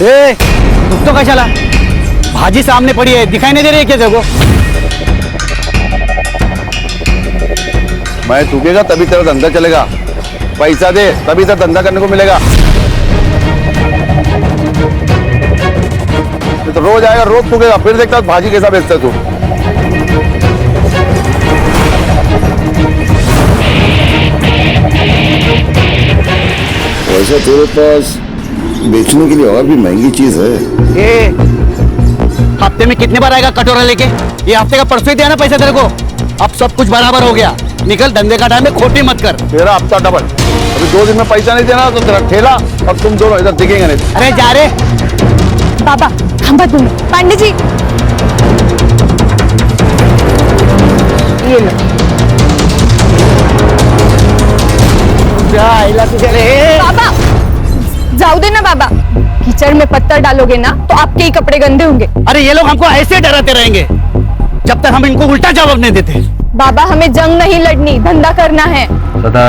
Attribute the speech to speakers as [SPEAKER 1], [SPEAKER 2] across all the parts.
[SPEAKER 1] ए, रुक तो कशाला? भाजी सामने पड़ी है, दिखाई नहीं दे रही है क्या तेरे को?
[SPEAKER 2] मैं थूकेगा तभी तेरा धंधा चलेगा। पैसा दे तभी तेरा धंधा करने को मिलेगा। तो रोज आएगा, रोज थूकेगा, फिर देखता भाजी कैसा बेचता तू।
[SPEAKER 3] वैसे तेरे पास बेचने के लिए और भी महंगी चीज है।
[SPEAKER 1] ए, हफ्ते में कितने बार आएगा कटोरा लेके? ये हफ्ते का परसों ही दिया ना पैसा तेरे को। अब सब कुछ बराबर हो गया, निकल, धंधे का टाइम में खोटी मत कर।
[SPEAKER 2] तेरा हफ्ता डबल। अभी 2 दिन में पैसा नहीं देना तो तेरा ठेला, अब तुम दोनों इधर दिखेंगे नहीं।
[SPEAKER 1] अरे जा रे
[SPEAKER 4] बाबा, हम बात बोलो। पांडे जी,
[SPEAKER 1] ये लो। जा, इला तुझे रे।
[SPEAKER 4] बाबा जाओ दे ना बाबा, कीचड़ में पत्थर डालोगे ना तो आपके ही कपड़े गंदे होंगे।
[SPEAKER 1] अरे ये लोग हमको ऐसे डराते रहेंगे जब तक हम इनको उल्टा जवाब नहीं देते।
[SPEAKER 4] बाबा हमें जंग नहीं लड़नी, धंधा करना है।
[SPEAKER 5] सदा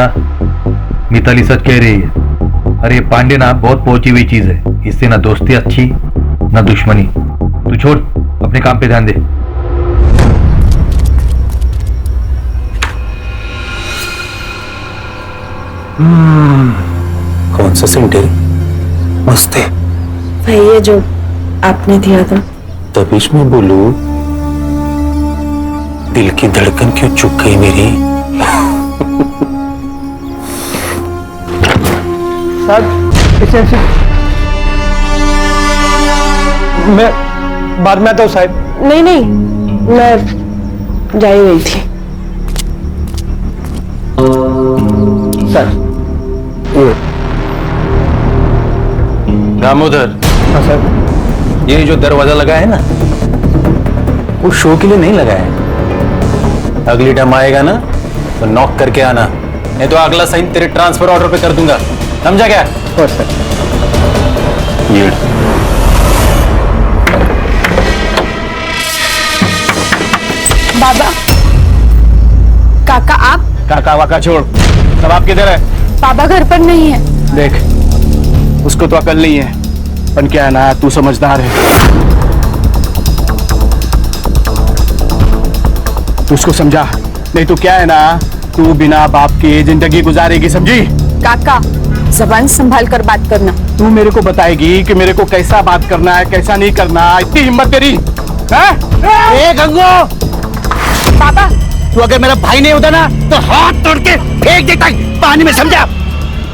[SPEAKER 5] मिताली सच कह रही है। अरे पांडे ना बहुत पहुंची हुई चीज है, इससे ना दोस्ती अच्छी ना दुश्मनी। तू छोड़, अपने काम पे ध्यान दे।
[SPEAKER 6] कौन सा सेंट है? मस्त है
[SPEAKER 7] भाई, ये जो आपने दिया था।
[SPEAKER 6] तभी मैं बोलू, दिल की धड़कन क्यों चुक गई मेरी?
[SPEAKER 8] मैं बाद में आता हूँ साहब।
[SPEAKER 7] नहीं नहीं, मैं जा ही रही थी।
[SPEAKER 8] सर
[SPEAKER 6] दामोदर,
[SPEAKER 8] हाँ सर।
[SPEAKER 6] ये जो दरवाजा लगा है ना, वो शो के लिए नहीं लगा है। अगली टाइम आएगा ना तो नॉक करके आना, नहीं तो अगला साइन तेरे ट्रांसफर ऑर्डर पे कर दूंगा। समझा क्या?
[SPEAKER 8] और सर
[SPEAKER 6] ये
[SPEAKER 4] बाबा, काका आप?
[SPEAKER 2] काका वाका छोड़, सब आप किधर है?
[SPEAKER 4] बाबा घर पर नहीं है।
[SPEAKER 2] देख, उसको तो अकल नहीं है, पर क्या है ना, तू समझदार है। तू उसको समझा, नहीं तो क्या है ना, तू बिना बाप के जिंदगी गुजारेगी, समझी?
[SPEAKER 4] काका जबान संभाल कर बात करना।
[SPEAKER 2] तू मेरे को बताएगी कि मेरे को कैसा बात करना है, कैसा नहीं करना। इतनी हिम्मत तेरी है?
[SPEAKER 1] ए गंगो,
[SPEAKER 4] बाबा
[SPEAKER 1] तू अगर मेरा भाई नहीं होता ना तो हाथ तोड़ के फेंक देता पानी में, समझा?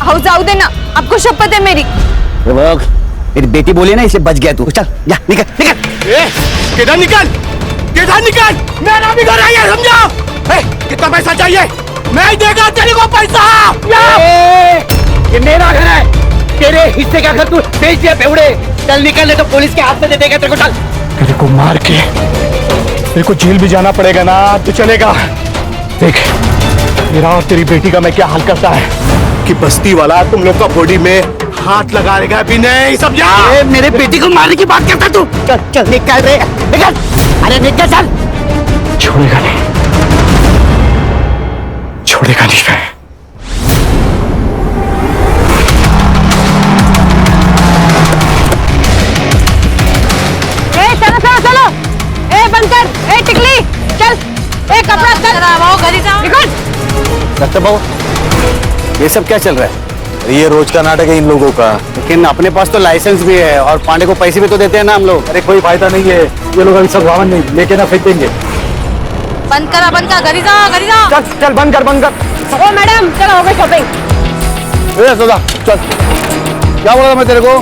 [SPEAKER 4] आओ जाओ देना, आपको शपथ है मेरी।
[SPEAKER 1] मेरी बेटी बोली ना, इसलिए बच गया तू। चल जा, निकल निकल।
[SPEAKER 2] किधर निकल, किधर निकल, मेरा भी घर आया, समझा? कितना पैसा चाहिए? मैं देगा तेरे को पैसा।
[SPEAKER 1] ये मेरा घर है, तेरे हिस्से का घर तू बेच दिया बेवड़े। चल निकल, नहीं तो पुलिस के हाथ में दे देगा तेरे को। चल,
[SPEAKER 2] तेरे को मार के तेरे को जेल भी जाना पड़ेगा ना तो चलेगा। देख, मेरा और तेरी बेटी का मैं क्या हाल करता है कि बस्ती वाला तुम लोग का बॉडी में हाथ लगा लेगा भी नहीं, समझा?
[SPEAKER 1] मेरे बेटी को मारने की बात करता तू? चल चल निकल रे, निकल। अरे निकल, चल।
[SPEAKER 2] छोड़ेगा नहीं, छोड़ेगा नहीं मैं।
[SPEAKER 4] चलो चलो चलो, ए बंद कर, ए टिकली चल, ए कपड़ा चल, वो घरी जाओ, निकल।
[SPEAKER 1] डॉक्टर बाबू, ये सब क्या चल रहा है?
[SPEAKER 6] ये रोज का नाटक है इन लोगों का।
[SPEAKER 1] लेकिन अपने पास तो लाइसेंस भी है और पांडे को पैसे भी तो देते हैं ना हम लोग।
[SPEAKER 6] अरे कोई फायदा नहीं है, ये लोग अभी सब वाहन नहीं लेके ना फेंक देंगे।
[SPEAKER 4] बंद कर, घरी जाओ, घरी जाओ।
[SPEAKER 2] चल चल, बंद कर, बंद कर।
[SPEAKER 4] ओ मैडम, चलो हो गई शॉपिंग।
[SPEAKER 2] ए सदा, चल। क्या बोला था मैं तेरे को?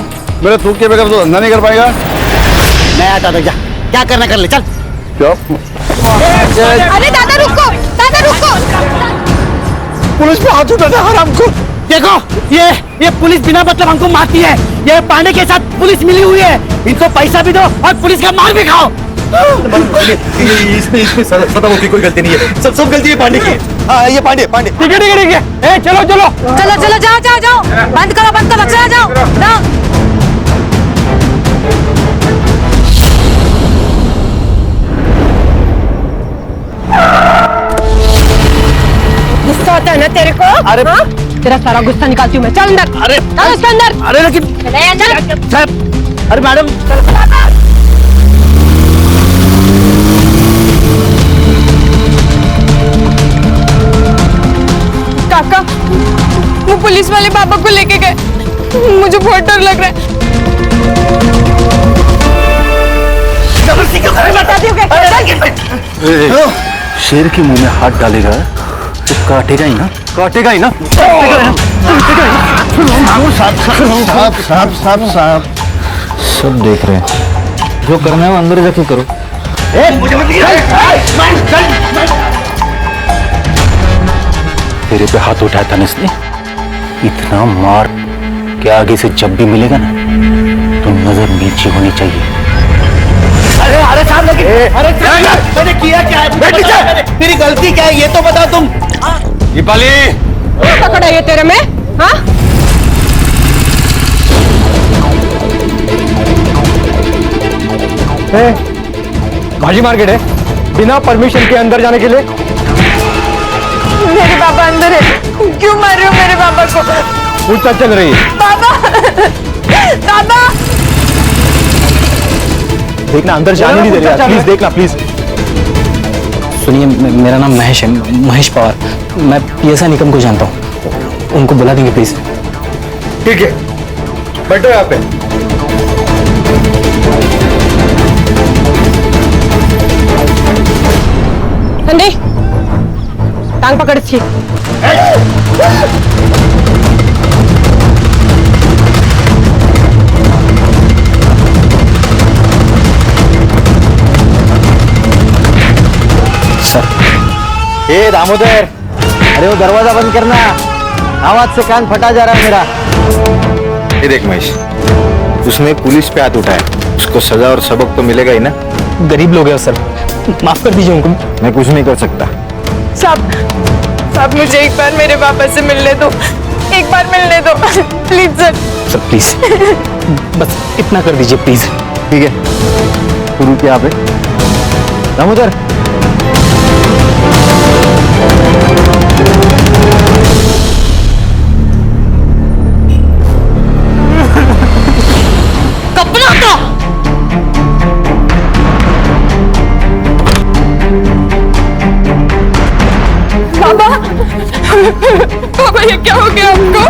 [SPEAKER 2] मेरे थूक के बगैर तो धंधा नहीं कर पाएगा।
[SPEAKER 1] मैं आता था, जा, क्या करना कर ले, चल।
[SPEAKER 2] क्या?
[SPEAKER 4] अरे दादा रुको, दादा रुको।
[SPEAKER 2] पुलिस पे हाथ उठाता है हराम को।
[SPEAKER 1] देखो, ये पुलिस बिना मतलब हमको मारती है। ये पांडे के साथ पुलिस मिली हुई है, इनको पैसा भी दो और पुलिस का मार भी खाओ।
[SPEAKER 6] इसमें सदा की कोई गलती नहीं है, सब गलती है पांडे की। हाँ, ये पांडे।
[SPEAKER 2] ठीक है, ठीक है, ठीक है। ए चलो चलो
[SPEAKER 4] चलो चलो, जाओ जाओ जाओ, बंद करो, चलो जाओ जाओ। गुस्सा आता है ना तेरे को?
[SPEAKER 1] अरे
[SPEAKER 4] हाँ? तेरा सारा गुस्सा निकालती हूँ मैं। चल अंदर।
[SPEAKER 1] अरे
[SPEAKER 4] चल उसके अंदर।
[SPEAKER 1] अरे लेकिन
[SPEAKER 4] चले अंदर।
[SPEAKER 1] साहब, अरे मैडम
[SPEAKER 4] काका, वो पुलिस वाले बाबा को लेके गए। मुझे बहुत डर लग रहा है।
[SPEAKER 6] शेर के मुंह में हाथ डालेगा तो काटेगा ही ना, काटेगा ही ना,
[SPEAKER 3] साहब
[SPEAKER 6] सब देख रहे हैं। जो करना है वो अंदर जाके करो। तेरे पे हाथ उठाया था ना इसने, इतना मार कि आगे से जब भी मिलेगा ना तो नजर नीचे होनी चाहिए।
[SPEAKER 1] अरे साहब लेकिन मैंने किया क्या है? मेरी गलती क्या है ये तो बताओ तुम।
[SPEAKER 6] दीपाली,
[SPEAKER 4] पकड़ा ये तेरे में? हाँ?
[SPEAKER 8] भाजी मार्केट है, बिना परमिशन के अंदर जाने के लिए।
[SPEAKER 4] मेरे पापा अंदर है। क्यों मार रहे हो मेरे पापा को?
[SPEAKER 8] पूछताछ चल रही है।
[SPEAKER 4] पापा, पापा।
[SPEAKER 8] देखना, अंदर जाने नहीं दे रहे, प्लीज देखना, प्लीज।
[SPEAKER 9] सुनिए, मेरा नाम महेश है, महेश पवार। मैं पीएसआई निकम को जानता हूँ, उनको बुला देंगे प्लीज।
[SPEAKER 8] ठीक है, बैठो यहाँ पे।
[SPEAKER 4] संदीप, टांग पकड़ इसकी।
[SPEAKER 1] ए दामोदर, अरे वो दरवाजा बंद करना, आवाज से कान फटा जा रहा है मेरा।
[SPEAKER 2] ये देख महेश, उसने पुलिस पे हाथ उठाया, उसको सजा और सबक तो मिलेगा ही ना।
[SPEAKER 9] गरीब लोग हैं सर, माफ कर दीजिए उनको।
[SPEAKER 2] मैं कुछ नहीं कर सकता।
[SPEAKER 4] साहब मुझे एक बार मेरे पापा से मिलने दो, एक बार मिलने दो प्लीज सर।
[SPEAKER 9] सर प्लीज, बस इतना कर दीजिए प्लीज।
[SPEAKER 2] ठीक है, शुरू किया पे दामोदर।
[SPEAKER 4] कपड़ा तो पापा, ये क्या हो गया आपको?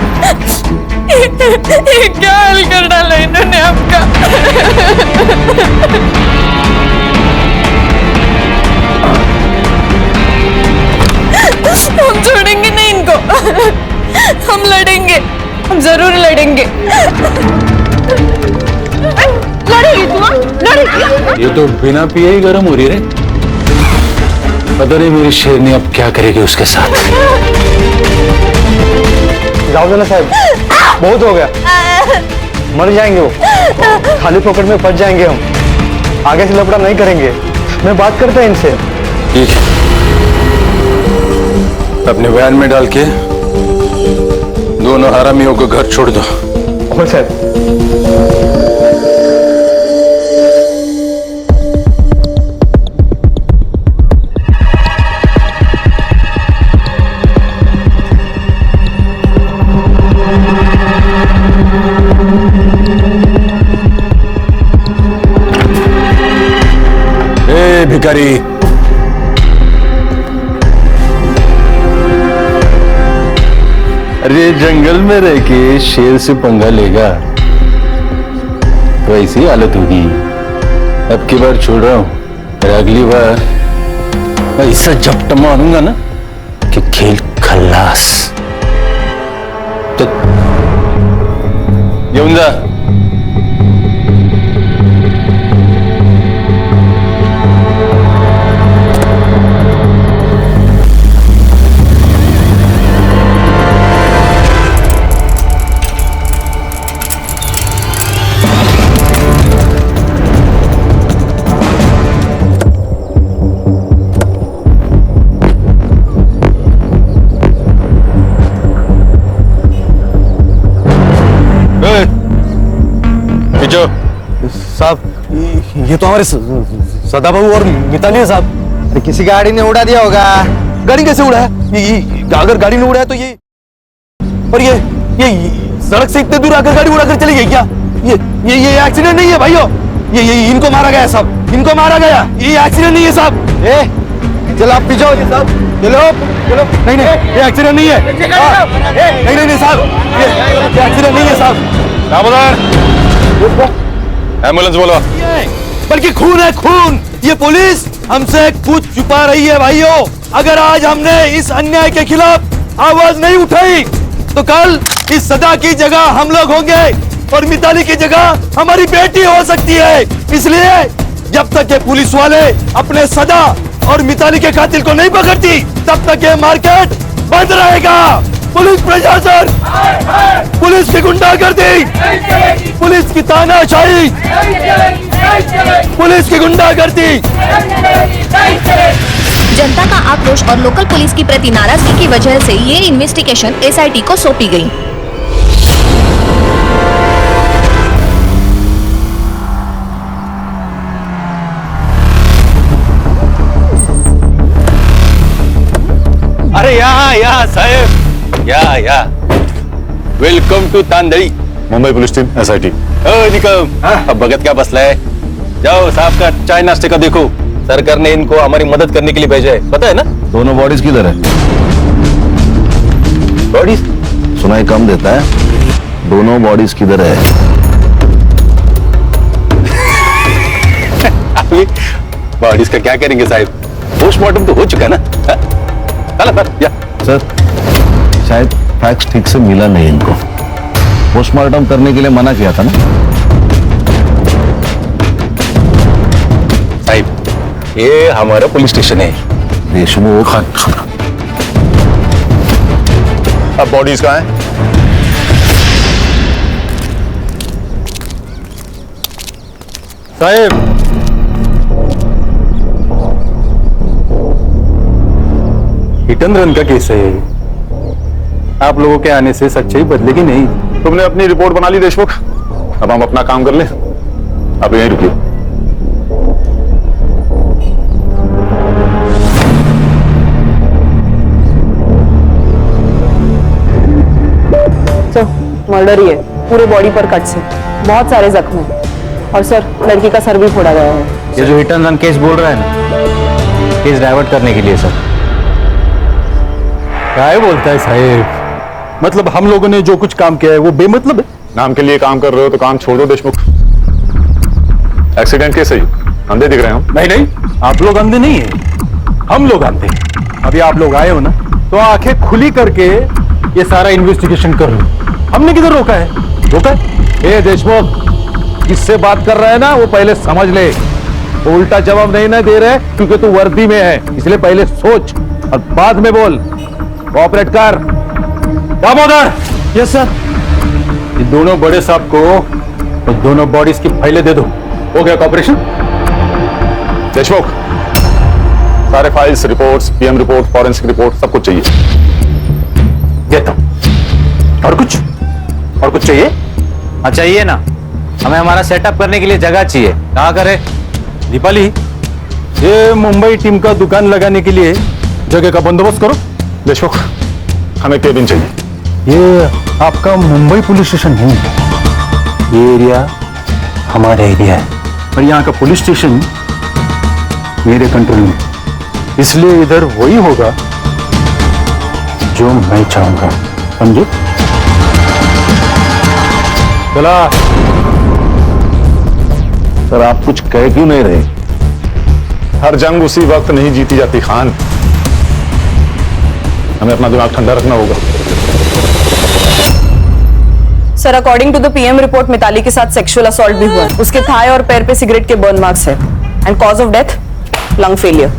[SPEAKER 4] ये क्या हाल कर डाला इन्होंने आपका? हम छोड़ेंगे नहीं इनको, हम लड़ेंगे, हम जरूर लड़ेंगे। लड़ेगी तू? लड़ेगी?
[SPEAKER 6] ये तो बिना पिए ही गर्म हो रही है। पता नहीं मेरी शेरनी अब क्या करेगी उसके साथ।
[SPEAKER 8] जाओ ना साहब, बहुत हो गया, मर जाएंगे वो, खाली पॉकेट में फंस जाएंगे हम। आगे से लफड़ा नहीं करेंगे, मैं बात करता हूं इनसे।
[SPEAKER 6] ठीक है, अपने वैन में डाल के दोनों हरामियों को घर छोड़ दो।
[SPEAKER 8] हो सर।
[SPEAKER 6] भिखारी, अरे जंगल में रह के शेर से पंगा लेगा तो ऐसी हालत होगी। अब की बार छोड़ रहा हूं, अगली बार ऐसा झपटा मारूंगा ना कि खेल खल्लास। तो येऊन जा।
[SPEAKER 8] साहब, ये तो हमारे सदाबाबू और मिताली है साहब।
[SPEAKER 1] अरे किसी गाड़ी ने उड़ा दिया होगा।
[SPEAKER 8] गाड़ी कैसे उड़ा है? अगर गाड़ी ने उड़ा है तो ये, और ये सड़क से इतने दूर आकर गाड़ी उड़ाकर चली गई क्या?
[SPEAKER 2] ये एक्सीडेंट नहीं है भाइयों, ये इनको मारा गया सब, इनको मारा गया, ये एक्सीडेंट नहीं है साहब। चलो आप पीछे हो साहब, चलो चलो। नहीं ये एक्सीडेंट नहीं है। नहीं साहब, ये एक्सीडेंट नहीं है साहब।
[SPEAKER 6] एम्बुलेंस बोलो।
[SPEAKER 2] बल्कि खून है खून। ये पुलिस हमसे कुछ छुपा रही है भाइयों। अगर आज हमने इस अन्याय के खिलाफ आवाज नहीं उठाई तो कल इस सदा की जगह हम लोग होंगे और मिताली की जगह हमारी बेटी हो सकती है। इसलिए जब तक ये पुलिस वाले अपने सदा और मिताली के कातिल को नहीं पकड़ती तब तक ये मार्केट बंद रहेगा। पुलिस प्रशासन, पुलिस की गुंडागर्दी, पुलिस की तानाशाही, पुलिस की गुंडागर्दी।
[SPEAKER 10] जनता का आक्रोश और लोकल पुलिस की प्रति नाराजगी की वजह से ये इन्वेस्टिगेशन एसआईटी को सौंपी गई।
[SPEAKER 6] अरे यहाँ साहेब, या welcome to Tandali.
[SPEAKER 2] Mumbai police team SIT.
[SPEAKER 6] Nikam, अब भगत क्या बसला है? जाओ साहब का चाय नाश्ते का देखो। सरकार ने इनको हमारी मदद करने के लिए भेजा है, पता है ना?
[SPEAKER 3] दोनों बॉडीज किधर है?
[SPEAKER 6] बॉडीज
[SPEAKER 3] सुनाई कम देता है। दोनों बॉडीज किधर है?
[SPEAKER 6] बॉडीज का क्या करेंगे साहब? पोस्टमार्टम तो हो चुका ना। या
[SPEAKER 3] सर, शायद फैक्स ठीक से मिला नहीं इनको। पोस्टमार्टम करने के लिए मना किया था ना
[SPEAKER 6] साहब। ये हमारा पुलिस स्टेशन है।
[SPEAKER 3] देशमुख।
[SPEAKER 2] अब बॉडीज कहाँ है?
[SPEAKER 6] साहब, हिट एंड रन का केस है। आप लोगों के आने से सच्चाई बदलेगी नहीं।
[SPEAKER 2] तुमने अपनी रिपोर्ट बना ली देशमुख, अब हम अपना काम कर लें। अब यहीं रुकिए।
[SPEAKER 7] सर मर्डर ही है, पूरे बॉडी पर कट से बहुत सारे जख्म हैं और सर लड़की का सर भी फोड़ा गया है।
[SPEAKER 6] ये जो हिट एंड रन केस बोल रहा है ना, केस डाइवर्ट करने के लिए सर। क्या बोलता है साहब? मतलब हम लोगों ने जो कुछ काम किया है वो बेमतलब है?
[SPEAKER 2] नाम के लिए काम कर रहे हो तो काम छोड़ दो देशमुख। एक्सीडेंट केस है, अंधे दिख रहे हैं हम।
[SPEAKER 6] नहीं, आप लोग अंधे नहीं है, हम लोग अंधे। अभी आप लोग आए हो ना, तो आंखें खुली करके ये सारा इन्वेस्टिगेशन कर लो। हमने किधर रोका है? रोका है? ए देशमुख, किससे बात कर रहा है ना, वो पहले समझ ले। तो उल्टा जवाब नहीं ना दे रहे क्योंकि तू वर्दी में है, इसलिए पहले सोच और बाद में बोल। कोऑपरेट कर। दामोदर।
[SPEAKER 2] Yes sir.
[SPEAKER 6] ये दोनों बड़े साहब को तो दोनों बॉडीज की फाइलें दे दो। हो गया कॉपरेशन?
[SPEAKER 2] देशमुख, सारे files, reports, PM report, forensic report, सब कुछ चाहिए।
[SPEAKER 6] देता हूं। और कुछ चाहिए?
[SPEAKER 9] हाँ चाहिए ना, हमें हमारा सेटअप करने के लिए जगह चाहिए। कहाँ करे?
[SPEAKER 6] दीपाली, ये मुंबई टीम का दुकान लगाने के लिए जगह का बंदोबस्त करो।
[SPEAKER 2] देशमुख, हमें केबिन चाहिए।
[SPEAKER 6] ये आपका मुंबई पुलिस स्टेशन नहीं है, ये एरिया हमारा एरिया है और यहाँ का पुलिस स्टेशन मेरे कंट्रोल में, इसलिए इधर वही होगा जो मैं चाहूंगा, समझे? चला।
[SPEAKER 3] सर, आप कुछ कह क्यों नहीं रहे?
[SPEAKER 2] हर जंग उसी वक्त नहीं जीती जाती खान, हमें अपना दिमाग ठंडा रखना होगा।
[SPEAKER 7] Sir according to the PM report Mitali के साथ सेक्सुअल असॉल्ट भी हुआ। उसके थाई और पैर पे सिगरेट के बर्न मार्क्स है and cause of death lung failure.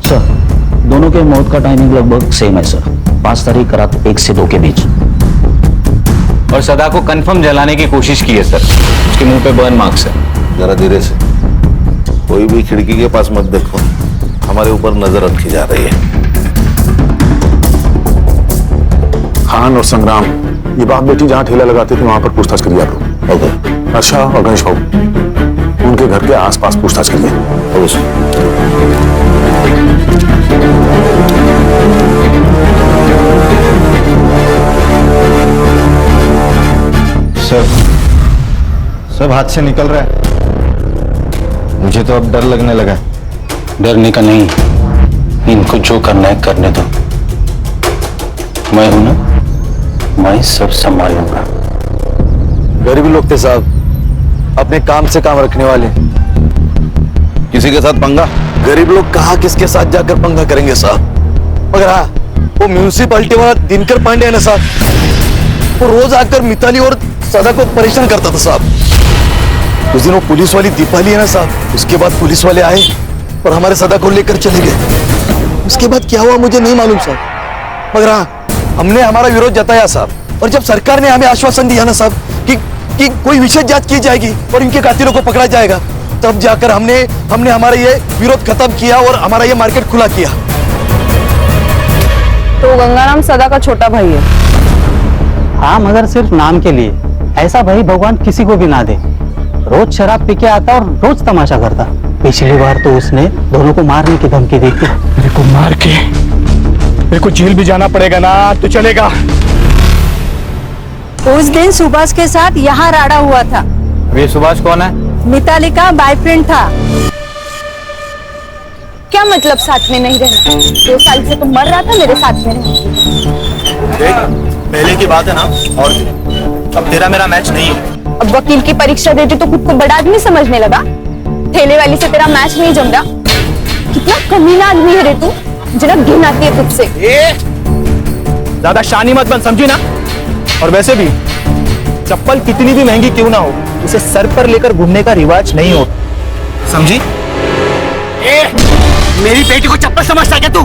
[SPEAKER 9] Sir दोनों के मौत का टाइमिंग लगभग सेम है सर, 5 तारीख रात 1 से 2 के बीच।
[SPEAKER 6] और सदा को कंफर्म जलाने की कोशिश की है सर, उसके मुंह पे बर्न मार्क्स है।
[SPEAKER 3] जरा धीरे से, कोई भी खिड़की के पास मत देखो, हमारे ऊपर नजर रखी जा रही है।
[SPEAKER 2] खान और संग्राम, ये बाप बेटी जहां ठेला लगाते थे वहां पर पूछताछ करिए आप लोग।
[SPEAKER 3] ओके।
[SPEAKER 2] हर्षा और गणेश बाबू, उनके घर के आसपास पूछताछ करिए।
[SPEAKER 3] Okay sir.
[SPEAKER 8] सब हाथ से निकल रहा है। मुझे तो अब डर लगने लगा।
[SPEAKER 6] डरने का नहीं, इनको जो करना है करने दो। मैं हूं ना, मैं सब संभालूंगा।
[SPEAKER 3] गरीब लोग थे साहब, अपने काम से काम रखने वाले। किसी के साथ पंगा? गरीब लोग कहाँ किसके साथ जाकर पंगा करेंगे साहब। मगर हाँ, वो म्यूनिसिपालिटी वाला दिनकर पांडे है ना साहब, वो रोज आकर मिताली और सदा को परेशान करता था साहब। उस दिन वो पुलिस वाली दीपाली है ना साहब, उसके बाद पुलिस वाले आए और हमारे सदा को लेकर चले गए। उसके बाद क्या हुआ मुझे नहीं मालूम साहब, मगर हाँ, हमने हमारा विरोध जताया साहब। और जब सरकार ने हमें आश्वासन दिया ना साहब कि कोई विशेष जांच की जाएगी और इनके कातिलों को पकड़ा जाएगा, तब जाकर हमने हमारा ये विरोध खत्म किया और हमारा ये मार्केट खुला किया।
[SPEAKER 7] तो गंगाराम सदा का छोटा भाई है।
[SPEAKER 9] हाँ, मगर सिर्फ नाम के लिए। ऐसा भाई भगवान किसी को भी ना दे। रोज शराब पी के आता और रोज तमाशा करता। पिछली बार तो उसने दोनों को मारने की धमकी दी थी।
[SPEAKER 2] मेरे को मार के मेरे को जेल भी जाना पड़ेगा ना तो चलेगा।
[SPEAKER 4] उस दिन सुभाष के साथ यहाँ राड़ा हुआ था।
[SPEAKER 8] ये सुभाष कौन है?
[SPEAKER 4] मिताली का बॉयफ्रेंड था।
[SPEAKER 7] क्या मतलब साथ में नहीं रहना? 2 साल से तो मर रहा था मेरे साथ में।
[SPEAKER 2] देख, पहले की बात है ना, और अब तेरा मेरा मैच नहीं है।
[SPEAKER 7] अब वकील की परीक्षा देती तो खुद को बड़ा आदमी समझने लगा। ठेले वाली से तेरा मैच नहीं जम रहा। कितना कमीना आदमी है रे तू, जिन्हें घिन आती है तुझसे।
[SPEAKER 2] ज्यादा शानी मत बन, समझी ना। और वैसे भी चप्पल कितनी भी महंगी क्यों ना हो, उसे सर पर लेकर घूमने का रिवाज नहीं हो, समझी?
[SPEAKER 1] मेरी बेटी को चप्पल समझता क्या तू?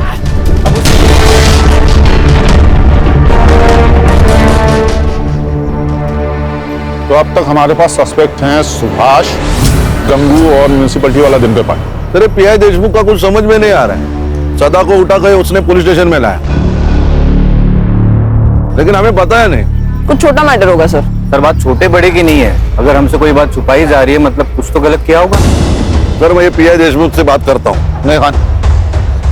[SPEAKER 11] तो अब तक हमारे पास सस्पेक्ट हैं सुभाष, गंगू और म्यूनिसिपैलिटी वाला दिनकर पांडे।
[SPEAKER 3] तेरे पीआई देशमुख का कुछ समझ में नहीं आ रहा है। सदा को उठा कर उसने पुलिस स्टेशन में लाया, लेकिन हमें पता है नहीं।
[SPEAKER 7] कुछ छोटा मैटर होगा सर।
[SPEAKER 6] सर, बात छोटे बड़े की नहीं है। अगर हमसे कोई बात छुपाई जा रही है, मतलब कुछ तो गलत किया होगा।
[SPEAKER 3] सर, मैं ये पीआई देशमुख से बात करता हूँ।
[SPEAKER 11] नहीं खान,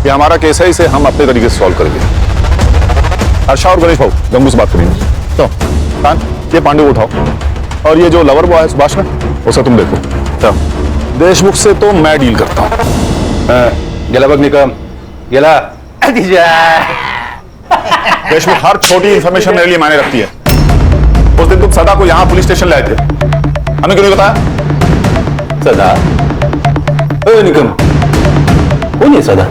[SPEAKER 11] ये हमारा केस है, इसे हम अपने तरीके से सॉल्व करेंगे। हर्षा और गणेश भाऊ गंगू से बात करेंगे। तो खान, ये पांडे को उठाओ और ये जो लवर बॉय है सुभाष ना, उसे तुम देखो। तो देशमुख से तो मैं डील करता हूँ।
[SPEAKER 6] गेला बघ निकम, गेला
[SPEAKER 11] देशमुख, हर छोटी इंफॉर्मेशन मेरे लिए मायने रखती है। उस दिन तुम सदा को यहाँ पुलिस स्टेशन लाए थे, हमें क्यों नहीं बताया?
[SPEAKER 6] सदा? निकम, कौन है सदा?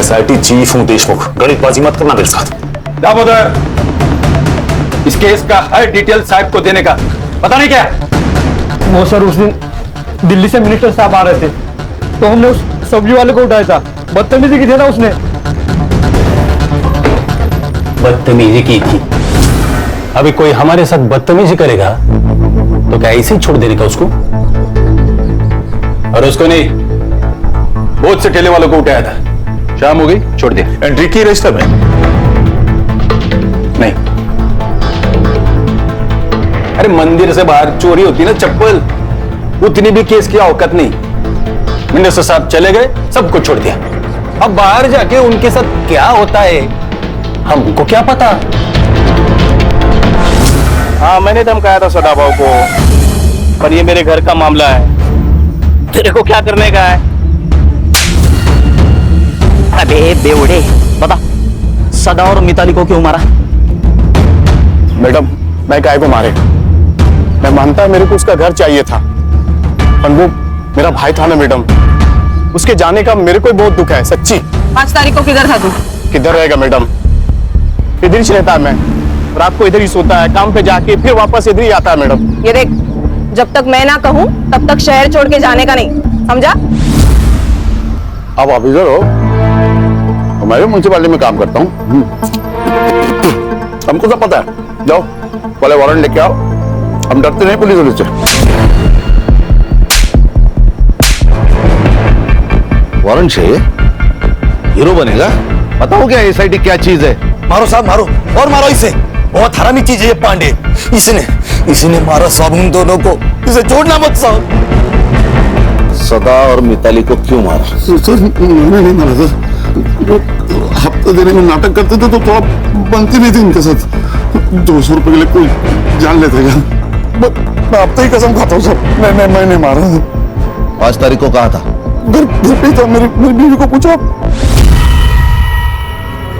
[SPEAKER 11] SIT चीफ हूँ देशमुख, गणितबाजी मत करना मेरे साथ।
[SPEAKER 6] दामोदर, इस केस का हर डिटेल साहब को देने का पता नहीं क्या?
[SPEAKER 8] वो सर, उस दिन दिल्ली से मिनिस्टर साहब आ रहे थे, तो हमने उस सब्जी वाले को उठाया था। बदतमीजी की थी ना उसने।
[SPEAKER 6] बदतमीजी की थी? अभी कोई हमारे साथ बदतमीजी करेगा तो क्या ऐसे ही छोड़ देने का उसको? और उसको नहीं, बहुत से ठेले वालों को उठाया था। शाम हो गई, छोड़ दे।
[SPEAKER 11] एंट्री की रजिस्टर में?
[SPEAKER 6] नहीं। अरे मंदिर से बाहर चोरी होती ना चप्पल, उतनी भी केस की औकात नहीं। मिनिस्टर साहब चले गए, सबको छोड़ दिया। अब बाहर जाके उनके साथ क्या होता है हमको क्या पता।
[SPEAKER 2] हाँ, मैंने धमकाया था सदा भाऊ को, पर ये मेरे घर का मामला है। तेरे को क्या करने का है?
[SPEAKER 1] अबे बेवड़े, बता सदा और मिताली को क्यों मारा?
[SPEAKER 11] मैडम, मैं काय को मारे? मैं मानता है मेरे को उसका घर चाहिए था, पर वो मेरा भाई था ना मैडम, उसके जाने का मेरे को बहुत दुख है, सच्ची।
[SPEAKER 7] 5 तारीख को किधर था तू?
[SPEAKER 11] किधर रहेगा मैडम, इधर ही रहता है। मैं रात को इधर ही सोता है, काम पे जाके फिर वापस इधर ही आता है मैडम।
[SPEAKER 7] ये देख, जब तक मैं ना कहूं तब तक शहर छोड़ के जाने का नहीं, समझा?
[SPEAKER 11] अब ऑफिसर हो, मैं भी म्यूनसिपालिटी में काम करता हूँ, हमको सब पता है। जाओ पहले वारंट लेके आओ, हम डरते नहीं पुलिस वाले से।
[SPEAKER 3] वारंट से हीरो बनेगा? बताओ क्या SIT क्या चीज है?
[SPEAKER 2] मारो साहब, मारो और मारो इसे। बहुत हरामी चीज है ये पांडे। इसने मारा साहब उन दोनों को, इसे छोड़ना मत साहब।
[SPEAKER 3] सदा और मिताली को क्यों मारा?
[SPEAKER 11] सर, मैंने नहीं मारा सर। हफ्ता देने में नाटक करते थे तो आप बनती नहीं थी उनके साथ। 200 रुपए के लिए कोई जान लेते क्या? मैं अब तो ही कसम खाता हूँ सर, मैं नहीं मारा।
[SPEAKER 3] 5 तारीख को कहा था?
[SPEAKER 11] घर पे था, मेरी बीवी को पूछा।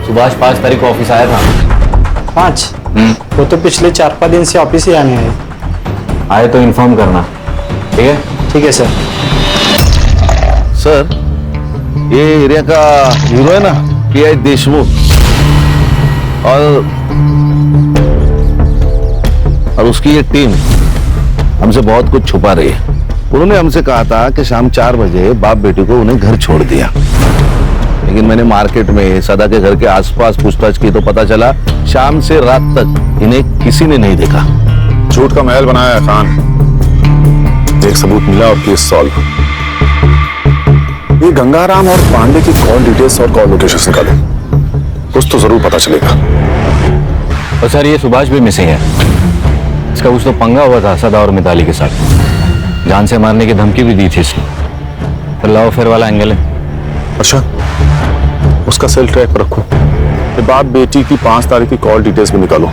[SPEAKER 6] सुभाष 5 तारीख को ऑफिस आया था।
[SPEAKER 9] 5? वो तो पिछले 4-5 दिन से ऑफिस ही आने हैं।
[SPEAKER 6] आए तो इन्फॉर्म करना, ठीक है?
[SPEAKER 9] ठीक है सर।
[SPEAKER 3] सर, ये एरिया का हीरो है ना, पीआई देशमुख, और उसकी ये टीम हमसे बहुत कुछ छुपा रही है। उन्होंने हमसे कहा था कि शाम 4 बजे बाप बेटी को उन्हें घर छोड़ दिया, लेकिन मैंने मार्केट में सदा के घर के आसपास पूछताछ की तो पता चला शाम से रात तक इन्हें किसी ने नहीं देखा।
[SPEAKER 11] झूठ का महल बनाया है खान। एक सबूत मिला और केस सॉल्व। ये गंगाराम और पांडे की कॉल डिटेल्स और कॉल लोकेशंस निकाले, कुछ तो जरूर पता चलेगा।
[SPEAKER 6] और सर ये सुभाष भी मिसिंग है। इसका कुछ तो पंगा हुआ था सदा और मिताली के साथ, जान से मारने की धमकी भी दी थी इसने। तो लव अफेयर वाला एंगल है।
[SPEAKER 11] अच्छा, उसका सेल ट्रैक पर रखो। ये बाप बेटी की 5 तारीख की कॉल डिटेल्स भी निकालो।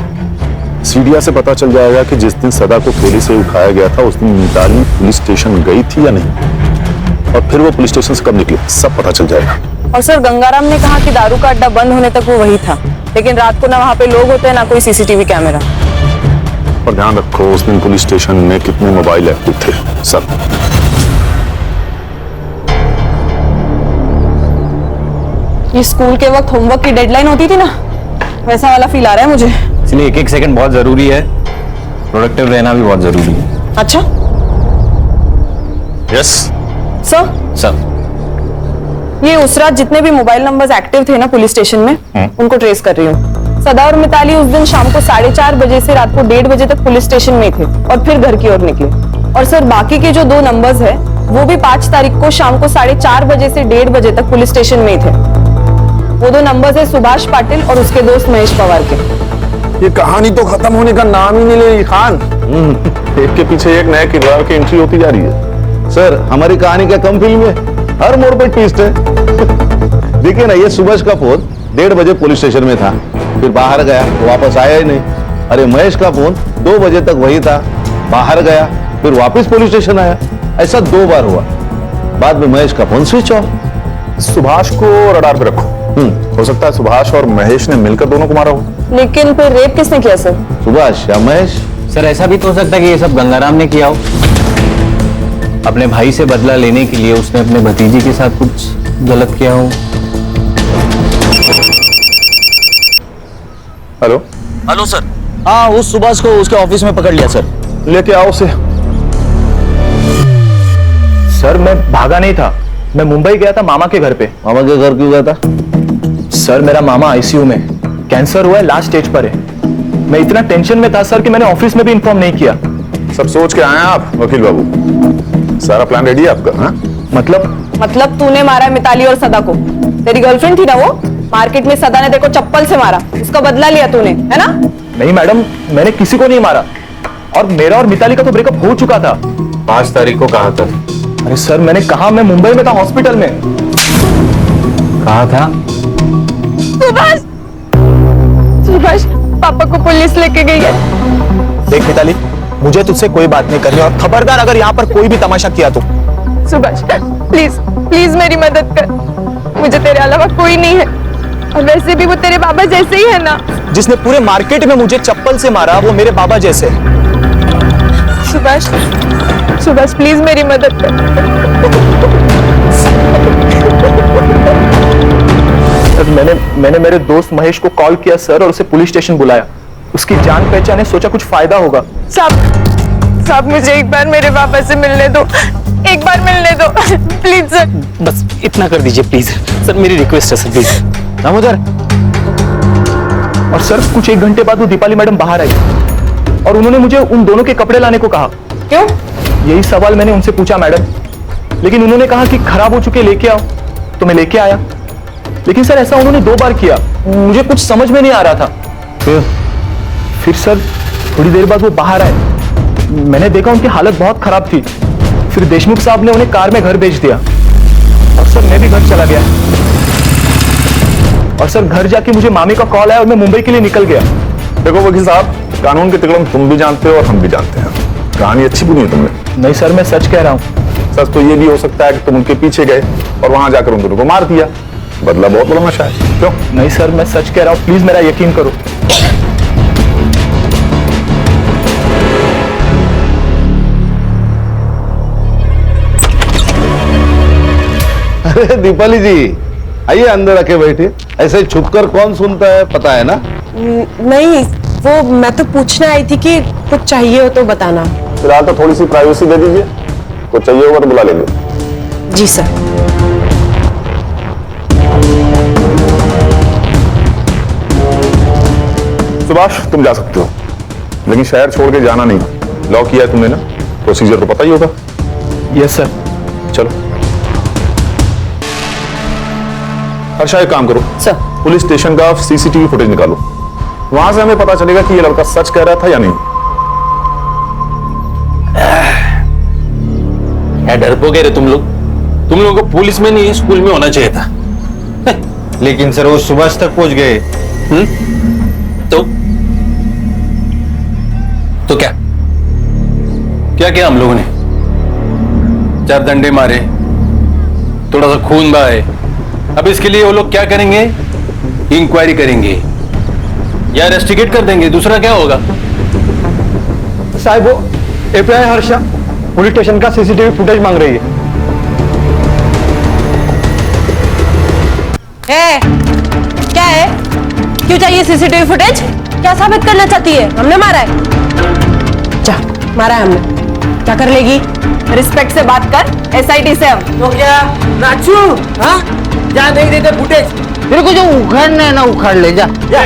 [SPEAKER 11] सीडिया से पता चल जाएगा कि जिस दिन सदा को थैली से उठाया गया था उस दिन मिताली पुलिस स्टेशन गई थी या नहीं, और फिर वो पुलिस स्टेशन से कब निकली, सब पता चल जाएगा।
[SPEAKER 7] और सर गंगाराम ने कहा कि दारू का अड्डा बंद होने तक वो वही था, लेकिन रात को ना वहाँ पे लोग होते हैं ना कोई सीसीटीवी कैमरा।
[SPEAKER 11] और ध्यान रखो उस दिन पुलिस स्टेशन में कितने मोबाइल एक्टिव थे, सब।
[SPEAKER 7] ये स्कूल के वक्त होमवर्क की डेडलाइन होती थी ना, वैसा वाला फील आ रहा है मुझे।
[SPEAKER 6] इसलिए एक सेकंड बहुत जरूरी है, प्रोडक्टिव रहना भी बहुत जरूरी है।
[SPEAKER 7] अच्छा
[SPEAKER 11] यस
[SPEAKER 6] सर।
[SPEAKER 7] ये उस रात जितने भी मोबाइल नंबर्स एक्टिव थे ना पुलिस स्टेशन में, उनको ट्रेस कर रही हूँ। सदा और मिताली उस दिन शाम को 4:30 बजे से रात को 1:30 बजे तक पुलिस स्टेशन में थे और फिर घर की ओर निकले। और सर बाकी के जो 2 नंबर्स है वो भी 5 तारीख को शाम को 4:30 बजे से 1:30 बजे तक पुलिस स्टेशन में ही थे। वो 2 नंबर्स है सुभाष पाटिल और उसके दोस्त महेश पवार के।
[SPEAKER 11] ये कहानी तो खत्म होने का नाम ही नहीं ले रही खान। एक के पीछे एक नए किरदार की एंट्री होती जा रही है।
[SPEAKER 3] सर, हमारी कहानी क्या कम फिल्म है? हर मोड़ पर ट्विस्ट है। देखिए ना, ये सुभाष का फोन 1:30 बजे पुलिस स्टेशन में था, फिर बाहर गया, वापस आया ही नहीं। अरे महेश का फोन 2 बजे तक वही था, बाहर गया, फिर वापस पुलिस स्टेशन आया। ऐसा 2 बार हुआ। बाद में महेश का फोन स्विच ऑफ।
[SPEAKER 11] सुभाष को रडार पे रखो। हो सकता है सुभाष और महेश ने मिलकर दोनों को मारा हो।
[SPEAKER 7] लेकिन फिर रेप किसने किया सर?
[SPEAKER 3] सुभाष या महेश?
[SPEAKER 6] सर ऐसा भी तो हो सकता है कि ये सब गंगाराम ने किया हो। अपने भाई से बदला लेने के लिए उसने अपने भतीजी के साथ कुछ गलत किया हो।
[SPEAKER 11] Hello
[SPEAKER 3] hello sir. हाँ, उस सुभाष को उसके ऑफिस में पकड़ लिया सर।
[SPEAKER 11] लेके आओ उसे।
[SPEAKER 8] सर मैं भागा नहीं था, मैं मुंबई गया था मामा के घर पे।
[SPEAKER 3] मामा के घर क्यों गया था?
[SPEAKER 8] सर मेरा मामा आईसीयू में, कैंसर हुआ है, लास्ट स्टेज पर है। मैं इतना टेंशन में था सर कि मैंने ऑफिस में भी इन्फॉर्म नहीं किया।
[SPEAKER 11] सब सोच के आए हैं आप वकील बाबू? सारा प्लान रेडी है आपका? हाँ?
[SPEAKER 7] मतलब तूने मारा मिताली और सदा को? तेरी गर्लफ्रेंड थी ना वो? मार्केट में सदा ने देखो चप्पल से मारा, उसका बदला लिया तूने, है ना?
[SPEAKER 8] नहीं मैडम, मैंने किसी को नहीं मारा, और मेरा और मिताली का तो ब्रेकअप हो चुका था।
[SPEAKER 6] 5 तारीख को कहा था?
[SPEAKER 8] अरे सर मैंने कहा, मैं मुंबई में था हॉस्पिटल में।
[SPEAKER 6] कहा था?
[SPEAKER 7] सुभाष पापा को पुलिस लेके गई है।
[SPEAKER 8] देख मिताली, मुझे तुझसे कोई बात नहीं करनी, और खबरदार अगर यहाँ पर कोई भी तमाशा किया तो।
[SPEAKER 7] सुभाष प्लीज प्लीज मेरी मदद कर, मुझे तेरे अलावा कोई नहीं है, और वैसे भी वो तेरे बाबा जैसे ही है ना।
[SPEAKER 8] जिसने पूरे मार्केट में मुझे चप्पल से मारा वो मेरे बाबा जैसे।
[SPEAKER 7] सुभाष प्लीज मेरी मदद कर।
[SPEAKER 8] मैंने मेरे दोस्त महेश को कॉल किया सर, और उसे पुलिस स्टेशन बुलाया। उसकी जान पहचान है, सोचा कुछ फायदा होगा।
[SPEAKER 7] साहब मुझे एक बार मेरे पापा से मिलने दो, एक बार मिलने दो प्लीज सर।
[SPEAKER 9] बस इतना कर दीजिए प्लीज सर, मेरी रिक्वेस्ट है सर, प्लीज।
[SPEAKER 8] दामोदर। और सर कुछ 1 घंटे बाद वो दीपाली मैडम बाहर आई, और उन्होंने मुझे उन दोनों के कपड़े लाने को कहा।
[SPEAKER 7] क्यों?
[SPEAKER 8] यही सवाल मैंने उनसे पूछा मैडम, लेकिन उन्होंने कहा कि खराब हो चुके लेके आओ, तो मैं लेके आया। लेकिन सर ऐसा उन्होंने 2 बार किया, मुझे कुछ समझ में नहीं आ रहा था। फिर सर थोड़ी देर बाद वो बाहर आए, मैंने देखा उनकी हालत बहुत खराब थी। फिर देशमुख साहब ने उन्हें कार में घर भेज दिया, और सर मैं भी घर चला गया। और सर घर जाके मुझे मामी का कॉल आया और मैं मुंबई के लिए निकल गया।
[SPEAKER 11] देखो वकील साहब, कानून के तिकड़म तुम भी जानते हो और हम भी जानते हैं। कहानी अच्छी बुनी है तुमने।
[SPEAKER 8] नहीं सर, मैं सच कह रहा हूँ।
[SPEAKER 11] सच तो ये भी हो सकता है कि तुम उनके पीछे गए और वहां जाकर उन दोनों को मार दिया। बदला बहुत बड़ा नशा है। क्यों?
[SPEAKER 8] नहीं सर, मैं सच कह रहा हूँ, प्लीज मेरा यकीन करो।
[SPEAKER 3] अरे दीपाली जी, आइए अंदर आके बैठिए। ऐसे छुपकर कौन सुनता है, पता है ना?
[SPEAKER 4] नहीं, वो मैं तो पूछने आई थी कि कुछ चाहिए हो तो बताना।
[SPEAKER 11] फिलहाल तो थोड़ी सी प्राइवेसी दे दीजिए, कुछ चाहिए होगा तो बुला लेंगे।
[SPEAKER 4] जी सर।
[SPEAKER 11] सुभाष, तुम जा सकते हो, लेकिन शहर छोड़ के जाना नहीं। लॉक किया है तुमने ना, प्रोसीजर तो पता ही होगा।
[SPEAKER 8] Yes sir.
[SPEAKER 11] चलो हर्षा, एक काम करो
[SPEAKER 7] सर।
[SPEAKER 11] पुलिस स्टेशन का सीसीटीवी फुटेज निकालो। वहां से हमें पता चलेगा कि ये लड़का सच कह रहा था या नहीं।
[SPEAKER 6] डरपोगे रे तुम लोग? तुम लोगों को पुलिस में नहीं स्कूल में होना चाहिए था।
[SPEAKER 12] लेकिन सर वो सुबह तक पहुंच गए।
[SPEAKER 6] तो क्या क्या किया हम लोगों ने? 4 डंडे मारे, थोड़ा सा खून बहाए। अब इसके लिए वो लोग क्या करेंगे? इंक्वायरी करेंगे या इन्वेस्टिगेट कर देंगे, दूसरा क्या होगा?
[SPEAKER 8] साहब, वो एपीआई हर्षा पुलिस स्टेशन का सीसीटीवी फुटेज मांग रही है।
[SPEAKER 4] क्या है? क्यों चाहिए सीसीटीवी फुटेज? क्या साबित करना चाहती है? हमने मारा है? जा, मारा है हमने। क्या कर लेगी?
[SPEAKER 7] रिस्पेक्ट से बात कर, एसआईटी से अब।
[SPEAKER 1] तो क्या राजू, हाँ जा, नहीं देते फुटेज तेरे को, जो उखाड़ना है ना उखाड़ ले, जा जा।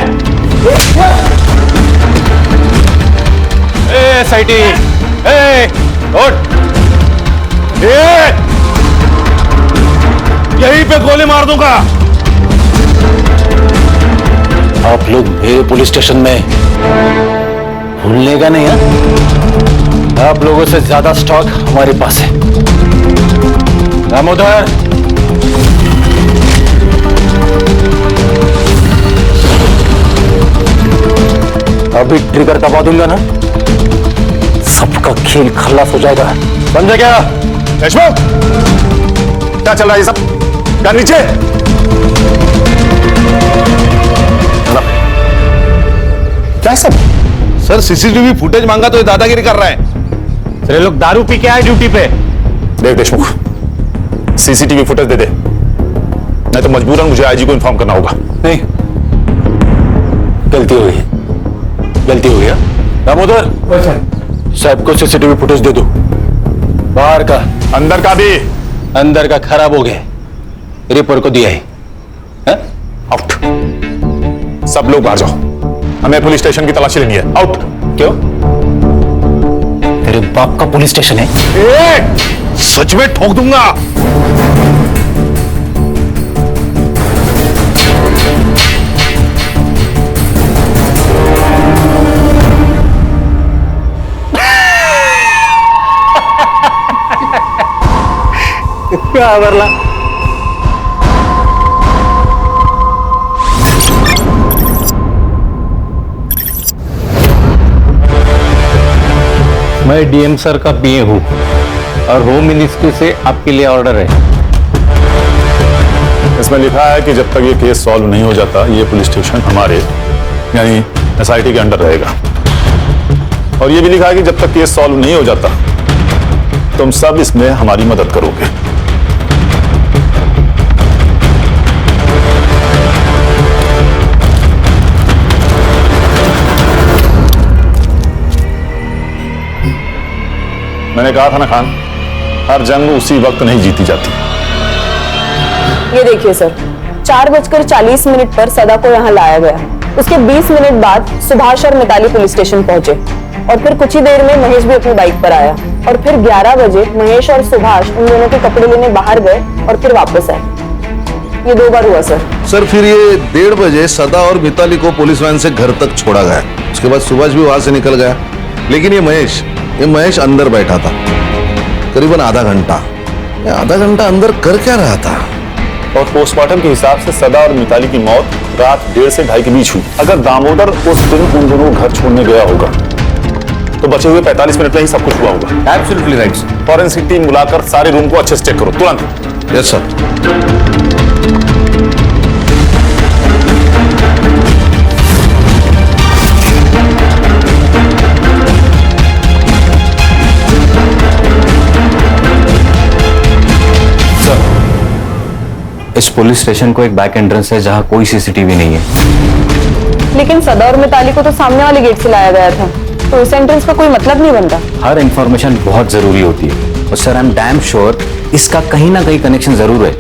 [SPEAKER 6] एसआईटी, उठ।
[SPEAKER 11] यहीं पे गोली मार दूंगा।
[SPEAKER 6] आप लोग मेरे पुलिस स्टेशन में भूलने का नहीं है? आप लोगों से ज्यादा स्टॉक हमारे पास है। दामोदर, अभी ट्रिगर दबा दूंगा ना, सबका खेल खल्लास हो जाएगा। समझे क्या?
[SPEAKER 11] देशमुख, क्या चल रहा है ये सब? क्या नीचे?
[SPEAKER 3] क्या सब? सर सीसीटीवी फुटेज मांगा तो ये दादागिरी कर रहा है।
[SPEAKER 6] सर ये लोग दारू पी के आए ड्यूटी पे।
[SPEAKER 11] देख देशमुख, सीसीटीवी फुटेज दे दे, नहीं तो मजबूरन मुझे आईजी को इन्फॉर्म करना होगा।
[SPEAKER 6] नहीं, गलती हो गई, गलती हो गया। दामोदर साहब को सीसीटीवी फुटेज दे दो। बाहर का,
[SPEAKER 11] अंदर का भी।
[SPEAKER 6] अंदर का खराब हो गया, रिपोर्ट को दिया है।
[SPEAKER 11] आउट। सब लोग बाहर जाओ, हमें पुलिस स्टेशन की तलाशी लेनी है। आउट।
[SPEAKER 6] क्यों? तेरे बाप का पुलिस स्टेशन है?
[SPEAKER 11] सच में ठोक दूंगा।
[SPEAKER 6] क्या बरला? मैं डीएम सर का पीए हूं और होम मिनिस्ट्री से आपके लिए ऑर्डर है।
[SPEAKER 11] इसमें लिखा है कि जब तक ये केस सॉल्व नहीं हो जाता, ये पुलिस स्टेशन हमारे यानी एसआईटी के अंडर रहेगा। और ये भी लिखा है कि जब तक केस सॉल्व नहीं हो जाता, तुम सब इसमें हमारी मदद करोगे। मैंने कहा था ना खान, हर जंग उसी वक्त नहीं जीती जाती।
[SPEAKER 7] ये देखिए सर, 4:40 पर सदा को यहाँ लाया गया। उसके 20 मिनट बाद सुभाष और मिताली पुलिस स्टेशन पहुंचे और फिर कुछ ही देर में महेश भी अपनी बाइक पर आया और फिर 11 बजे महेश और सुभाष उन दोनों के कपड़े लेने बाहर गए और फिर वापस आए। ये 2 बार हुआ सर।
[SPEAKER 3] सर फिर ये 1:30 बजे सदा और मिताली को पुलिस वैन से घर तक छोड़ा गया। उसके बाद सुभाष भी वहां से निकल गया, लेकिन ये महेश अंदर बैठा था करीबन आधा घंटा। आधा घंटा अंदर कर क्या रहा था?
[SPEAKER 11] और पोस्टमार्टम के हिसाब से सदा और मिताली की मौत रात 1:30 से 2:30 के बीच हुई। अगर दामोदर उस दिन उन दोनों को घर छोड़ने गया होगा तो बचे हुए 45 मिनट में ही सब कुछ हुआ होगा।
[SPEAKER 3] Absolutely right.
[SPEAKER 11] फॉरेंसिक टीम बुलाकर सारे रूम को अच्छे से चेक करो तुरंत।
[SPEAKER 3] Yes sir.
[SPEAKER 6] इस पुलिस स्टेशन को एक बैक एंट्रेंस है जहां कोई सीसीटीवी नहीं है।
[SPEAKER 7] लेकिन सदा और मिताली को तो सामने वाले गेट से लाया गया था, तो इस एंट्रेंस का कोई मतलब नहीं बनता।
[SPEAKER 6] हर इंफॉर्मेशन बहुत जरूरी होती है और sir I am damn sure इसका कहीं ना कहीं कनेक्शन जरूर है।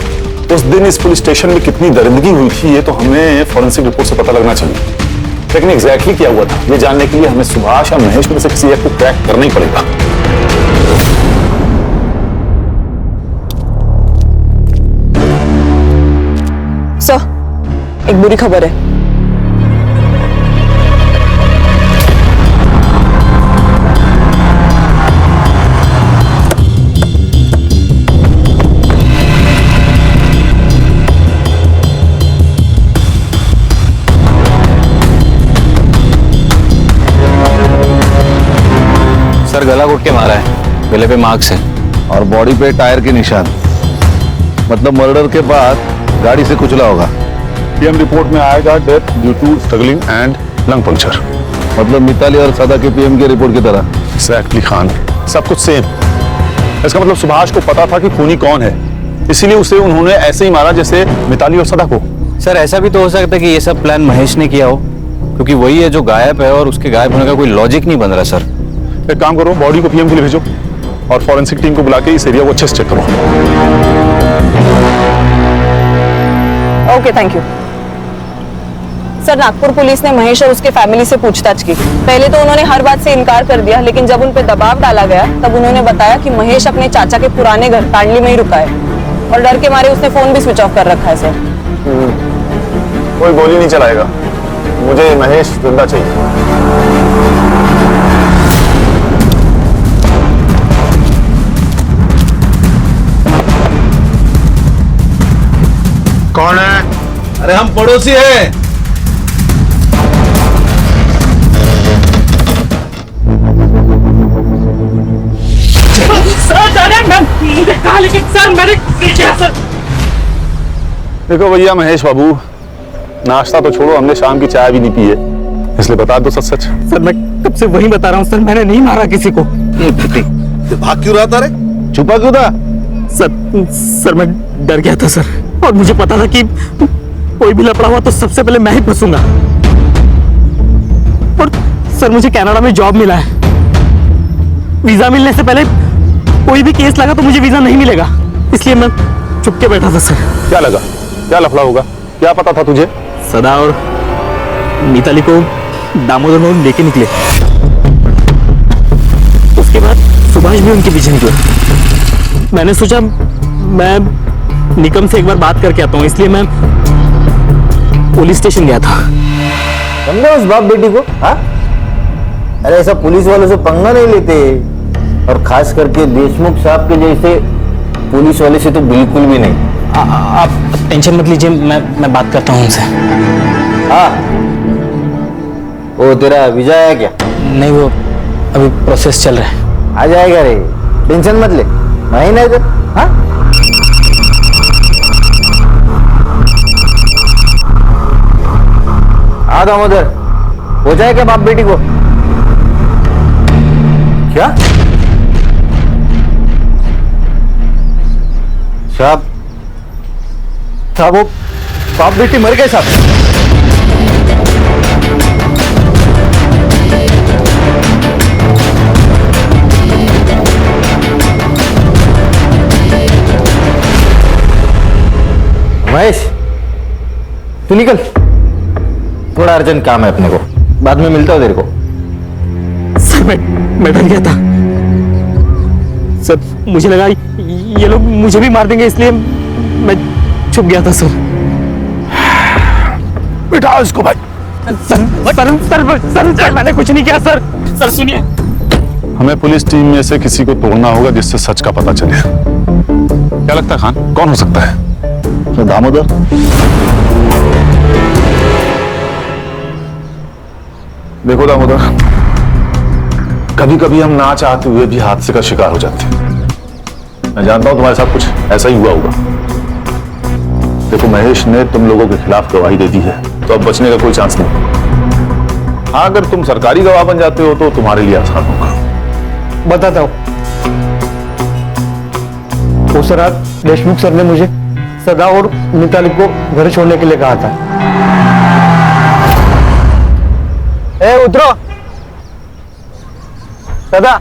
[SPEAKER 11] उस दिन इस पुलिस स्टेशन में कितनी दरिंदगी हुई थी ये तो हमें फॉरेंसिक रिपोर्ट से पता लगना चाहिए, लेकिन एग्जैक्टली क्या हुआ था ये जानने के लिए हमें सुभाष या महेश में से किसी एक को क्रैक करना ही पड़ेगा।
[SPEAKER 7] सर, एक बुरी खबर है।
[SPEAKER 6] सर गला घोट के मारा है, गले पे मार्क्स है
[SPEAKER 3] और बॉडी पे टायर के निशान, मतलब मर्डर के बाद गाड़ी से कुचला होगा।
[SPEAKER 11] पीएम रिपोर्ट में आएगा death due to struggling and lung puncture.
[SPEAKER 3] मतलब मिताली और सदा के पीएम की रिपोर्ट की तरह।
[SPEAKER 11] एग्जैक्टली खान, सब कुछ सेम। इसका मतलब सुभाष को पता था कि खूनी कौन है, इसीलिए उसे उन्होंने ऐसे ही मारा जैसे मिताली और सदा को।
[SPEAKER 6] सर ऐसा भी तो हो सकता है कि ये सब प्लान महेश ने किया हो, क्योंकि वही है जो गायब है और उसके गायब होने का कोई लॉजिक नहीं बन रहा। सर
[SPEAKER 11] एक काम करो, बॉडी को पीएम के लिए भेजो और फॉरेंसिक टीम को बुला के इस एरिया को अच्छे से चेक करो।
[SPEAKER 7] Okay, thank you sir. Nagpur police ने महेश और उसके फैमिली से पूछताछ की। पहले तो उन्होंने हर बात से इनकार कर दिया, लेकिन जब उन पर दबाव डाला गया तब उन्होंने बताया कि महेश अपने चाचा के पुराने घर तांडली में ही रुका है और डर के मारे उसने फोन भी स्विच ऑफ कर रखा है। सर
[SPEAKER 11] कोई गोली नहीं चलाएगा, मुझे महेश जिंदा चाहिए।
[SPEAKER 3] कौन है? अरे हम पड़ोसी हैं।
[SPEAKER 11] देखो भैया महेश बाबू, नाश्ता तो छोड़ो, हमने शाम की चाय भी नहीं पी है, इसलिए बता दो सच सच।
[SPEAKER 8] सर मैं कब से वही बता रहा हूँ सर, मैंने नहीं मारा किसी को।
[SPEAKER 3] भाग क्यों रहा था रे? छुपा क्यों था?
[SPEAKER 8] सर मैं डर गया था सर, और मुझे पता था कि कोई भी लफड़ा हुआ तो सबसे पहले मैं ही फंसूंगा। और सर मुझे कनाडा में जॉब मिला है, वीजा मिलने से पहले कोई भी केस लगा तो मुझे वीजा नहीं मिलेगा, इसलिए मैं चुप के बैठा था सर।
[SPEAKER 11] क्या लगा, क्या लफड़ा होगा, क्या पता था तुझे?
[SPEAKER 8] सदा और मिताली को दामोदर मोहन लेके निकले, उसके बाद सुभाष भी उनके पीछे निकला। मैंने सोचा मैं निकम से एक बार बात करके आता हूँ, इसलिए मैं पुलिस स्टेशन गया था।
[SPEAKER 12] समझे उस बाप बेटी को? हाँ, अरे ऐसा पुलिस वालों से पंगा नहीं लेते, और खास करके देशमुख साहब के जैसे पुलिस वाले से तो बिल्कुल भी नहीं।
[SPEAKER 9] आप टेंशन मत लीजिए, मैं बात करता हूँ उनसे।
[SPEAKER 12] हाँ, वो तेरा वीजा आया क्या?
[SPEAKER 9] नहीं, वो अभी प्रोसेस चल रहा है।
[SPEAKER 12] आ जाएगा रे, टेंशन मत ले, महीना इधर। हाँ, आ दामोदर, हो जाएगा बाप बेटी को? क्या साहब?
[SPEAKER 3] साहब वो बाप बेटी मर गए साहब।
[SPEAKER 12] महेश तू निकल, थोड़ा अर्जेंट काम है अपने को, बाद में मिलता हूं तेरे को।
[SPEAKER 8] सर मैं डर गया था सर, मुझे लगा ये लोग मुझे भी मार देंगे, इसलिए मैं छुप गया था सर।
[SPEAKER 11] बिठा इसको भाई।
[SPEAKER 8] सर मैंने कुछ नहीं किया सर। सर सुनिए,
[SPEAKER 11] हमें पुलिस टीम में से किसी को तोड़ना होगा जिससे सच का पता चले। क्या लगता है खान, कौन हो सकता है?
[SPEAKER 3] दामोदर।
[SPEAKER 11] देखो दामोदर, कभी कभी हम ना चाहते हुए भी हादसे का शिकार हो जाते हैं। मैं जानता हूं तुम्हारे साथ कुछ ऐसा ही हुआ होगा। देखो महेश ने तुम लोगों के खिलाफ गवाही दे दी है, तो अब बचने का कोई चांस नहीं। हाँ, अगर तुम सरकारी गवाह बन जाते हो तो तुम्हारे लिए आसान होगा।
[SPEAKER 2] बताता हूँ। उस रात देशमुख सर ने मुझे सदा और मिताली को घर छोड़ने के लिए कहा था। ए उतरो सदा।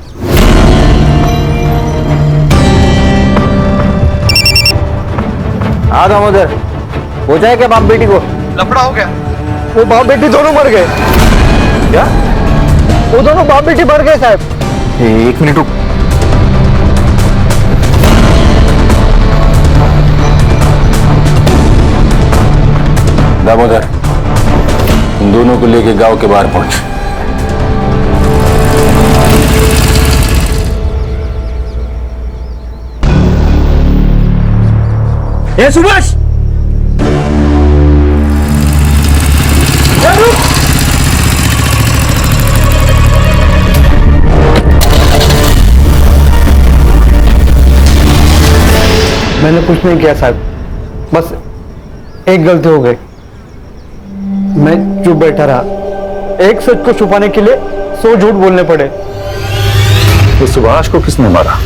[SPEAKER 12] हाँ दामोदर, हो जाए क्या बाप बेटी को?
[SPEAKER 2] लफड़ा हो गया। वो बाप बेटी दोनों मर गए। क्या? वो दोनों बाप बेटी मर गए साहब।
[SPEAKER 11] एक मिनट रुक।
[SPEAKER 6] दामोदर, उन दोनों को लेके गांव के बाहर पहुंच।
[SPEAKER 2] ए सुभाष, मैंने कुछ नहीं किया साहब, बस एक गलती हो गई। मैं चुप बैठा रहा। एक सच को छुपाने के लिए 100 झूठ बोलने पड़े।
[SPEAKER 11] तो सुभाष को किसने मारा?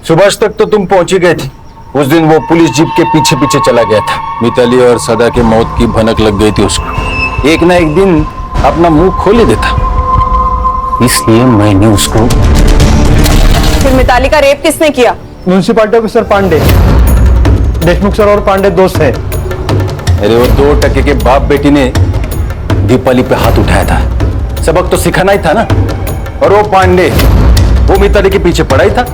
[SPEAKER 6] सुभाष तक तो तुम पहुंच ही गए थे। उस दिन वो पुलिस जीप के पीछे पीछे चला गया था। मिताली और सदा के मौत की भनक लग गई थी उसको। एक ना एक दिन अपना मुंह खोल ही देता, इसलिए मैंने उसको।
[SPEAKER 7] फिर मिताली का रेप किसने किया?
[SPEAKER 2] Municipality officer Pandey. Deshmukh sir और पांडे दोस्त हैं।
[SPEAKER 6] अरे वो 2 टके के बाप बेटी ने दीपाली पे हाथ उठाया था। सबक तो सिखाना ही था ना। और वो पांडे, वो मिताली के पीछे पड़ा ही था,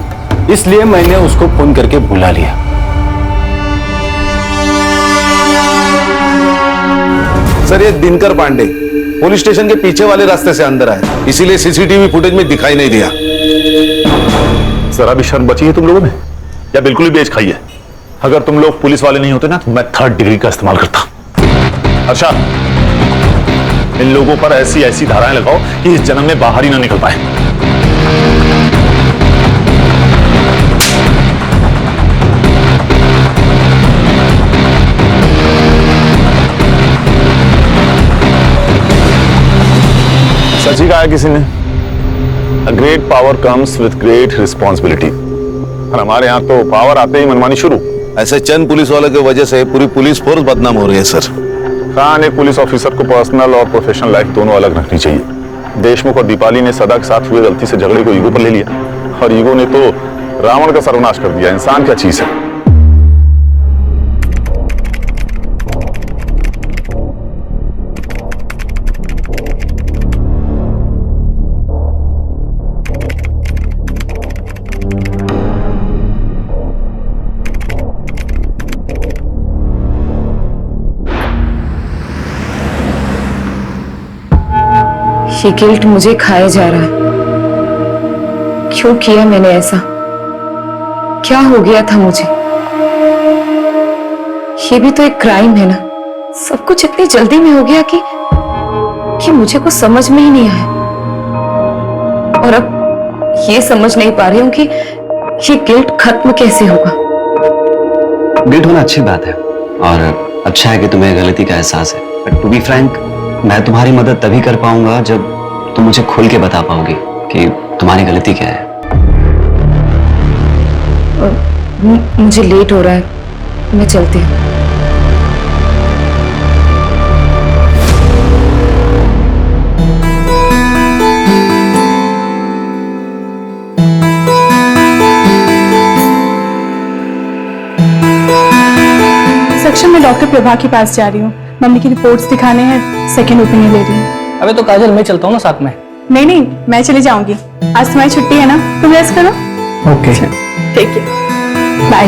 [SPEAKER 6] इसलिए मैंने उसको फोन करके बुला लिया।
[SPEAKER 3] सर, ये दिनकर पांडे पुलिस स्टेशन के पीछे वाले रास्ते से अंदर आए, इसीलिए सीसीटीवी फुटेज में दिखाई नहीं दिया।
[SPEAKER 11] जरा भी शर्म बची है तुम लोगों में, या बिल्कुल ही बेच खाई है? अगर तुम लोग पुलिस वाले नहीं होते ना तो मैं 3rd डिग्री का इस्तेमाल करता। अच्छा, इन लोगों पर ऐसी ऐसी धाराएं लगाओ कि इस जन्म में बाहर ही ना निकल पाए। सच ही कहा किसी ने, A great power comes with great responsibility। और हमारे यहाँ तो पावर आते ही मनमानी शुरू।
[SPEAKER 3] ऐसे चंद पुलिस वालों की वजह से पूरी पुलिस फोर्स बदनाम हो रही है सर।
[SPEAKER 11] खान, एक पुलिस ऑफिसर को पर्सनल और प्रोफेशनल लाइफ दोनों अलग रखनी चाहिए। देशमुख और दीपाली ने सदा के साथ हुए गलती से झगड़े को ईगो पर ले लिया, और ईगो ने तो रावण का सर्वनाश कर दिया। इंसान क्या चीज है?
[SPEAKER 13] ये गिल्ट मुझे खाया जा रहा है। क्यों किया मैंने ऐसा? क्या हो गया था मुझे? ये भी तो एक क्राइम है ना। सब कुछ इतनी जल्दी में हो गया कि मुझे कुछ समझ में ही नहीं आया। और अब ये समझ नहीं पा रही हूं कि ये गिल्ट खत्म कैसे होगा।
[SPEAKER 14] गिल्ट होना अच्छी बात है और अच्छा है कि तुम्हें गलती का एहसास है। बट टू बी फ्रैंक, मैं तुम्हारी मदद तभी कर पाऊंगा जब तुम मुझे खुल के बता पाओगी कि तुम्हारी गलती क्या है।
[SPEAKER 13] मुझे लेट हो रहा है, मैं चलती हूँ।
[SPEAKER 15] सेक्शन में डॉक्टर प्रभा के पास जा रही हूँ। मम्मी की रिपोर्ट्स दिखाने हैं, सेकंड ओपिनियन ले रही हूँ।
[SPEAKER 16] अबे तो काजल, मैं चलता हूँ ना साथ में।
[SPEAKER 15] नहीं, मैं चली जाऊंगी। आज तुम्हारी छुट्टी है ना, तुम रेस्ट करो।
[SPEAKER 16] ओके,
[SPEAKER 15] ठीक है, बाय।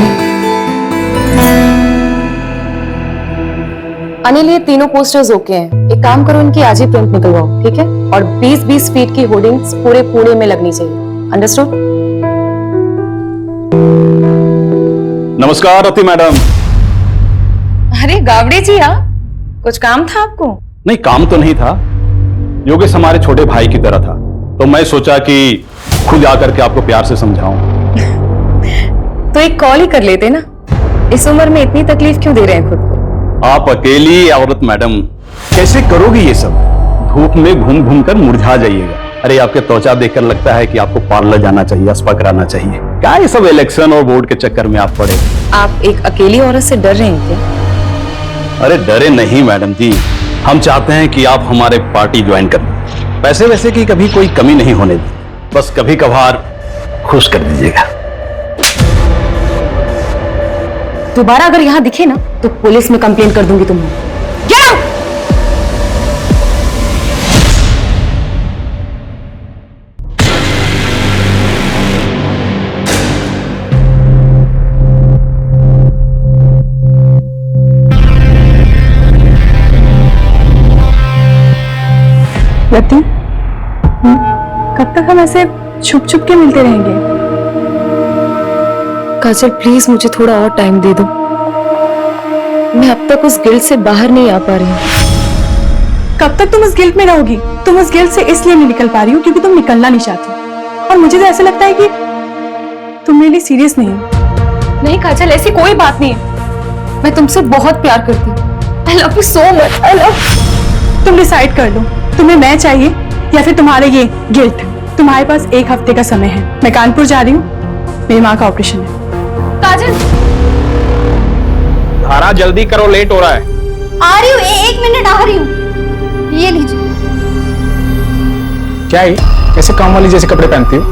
[SPEAKER 4] अनिल, ये तीनों पोस्टर्स ओके हैं। एक काम करो, इनकी आज ही प्रिंट निकलवाओ, ठीक है? और 20-20 फीट की होर्डिंग्स पूरे पुणे में लगनी चाहिए। अंडरस्टूड?
[SPEAKER 11] नमस्कार रति मैडम।
[SPEAKER 13] अरे गावड़े जी,
[SPEAKER 7] कुछ काम था आपको?
[SPEAKER 11] नहीं, काम तो नहीं था। योगेश हमारे छोटे भाई की तरह था, तो मैं सोचा कि खुद आकर के आपको प्यार से समझाऊं।
[SPEAKER 13] तो एक कॉल ही कर लेते ना, इस उम्र में इतनी तकलीफ क्यों दे रहे हैं खुद को?
[SPEAKER 11] आप अकेली औरत मैडम, कैसे करोगी ये सब? धूप में घूम घूम कर मुरझा जाइएगा। अरे आपके त्वचा देखकर लगता है कि आपको पार्लर जाना चाहिए, स्पा कराना चाहिए। क्या ये सब इलेक्शन और वोट के चक्कर में आप पड़े?
[SPEAKER 13] आप एक अकेली औरत से डर रहे हैं क्या?
[SPEAKER 11] अरे डरे नहीं मैडम जी, हम चाहते हैं कि आप हमारे पार्टी ज्वाइन कर लें। पैसे वैसे की कभी कोई कमी नहीं होने दी, बस कभी कभार खुश कर दीजिएगा।
[SPEAKER 13] दोबारा अगर यहाँ दिखे ना तो पुलिस में कंप्लेंट कर दूंगी तुम्हें। Get out!
[SPEAKER 15] रति, कब तक हम ऐसे छुप छुप के मिलते रहेंगे?
[SPEAKER 13] काजल प्लीज मुझे थोड़ा और टाइम दे दो, मैं अब तक उस गिल्ट से बाहर नहीं आ पा रही हूँ।
[SPEAKER 15] कब तक तुम उस गिल्ट में रहोगी? तुम उस गिल्ट से इसलिए नहीं निकल पा रही हो क्योंकि तुम निकलना नहीं चाहती, और मुझे तो ऐसा लगता है कि तुम मेरे लिए सीरियस नहीं हो।
[SPEAKER 13] नहीं काजल, ऐसी कोई बात नहीं है, मैं तुमसे बहुत प्यार करती हूँ। I love you so much, I love.
[SPEAKER 15] तुम डिसाइड कर लो, तुम्हें मैं चाहिए या फिर तुम्हारे ये गिल्ट। तुम्हारे पास 1 हफ्ते का समय है, मैं कानपुर जा रही हूँ, मेरी माँ का ऑपरेशन है।
[SPEAKER 13] काजल,
[SPEAKER 8] धारा जल्दी करो, लेट हो रहा है।
[SPEAKER 10] आ रही हूँ, 1 मिनट आ रही हूँ। ये लीजिए।
[SPEAKER 8] क्या है, कैसे काम वाली जैसे कपड़े पहनती हो?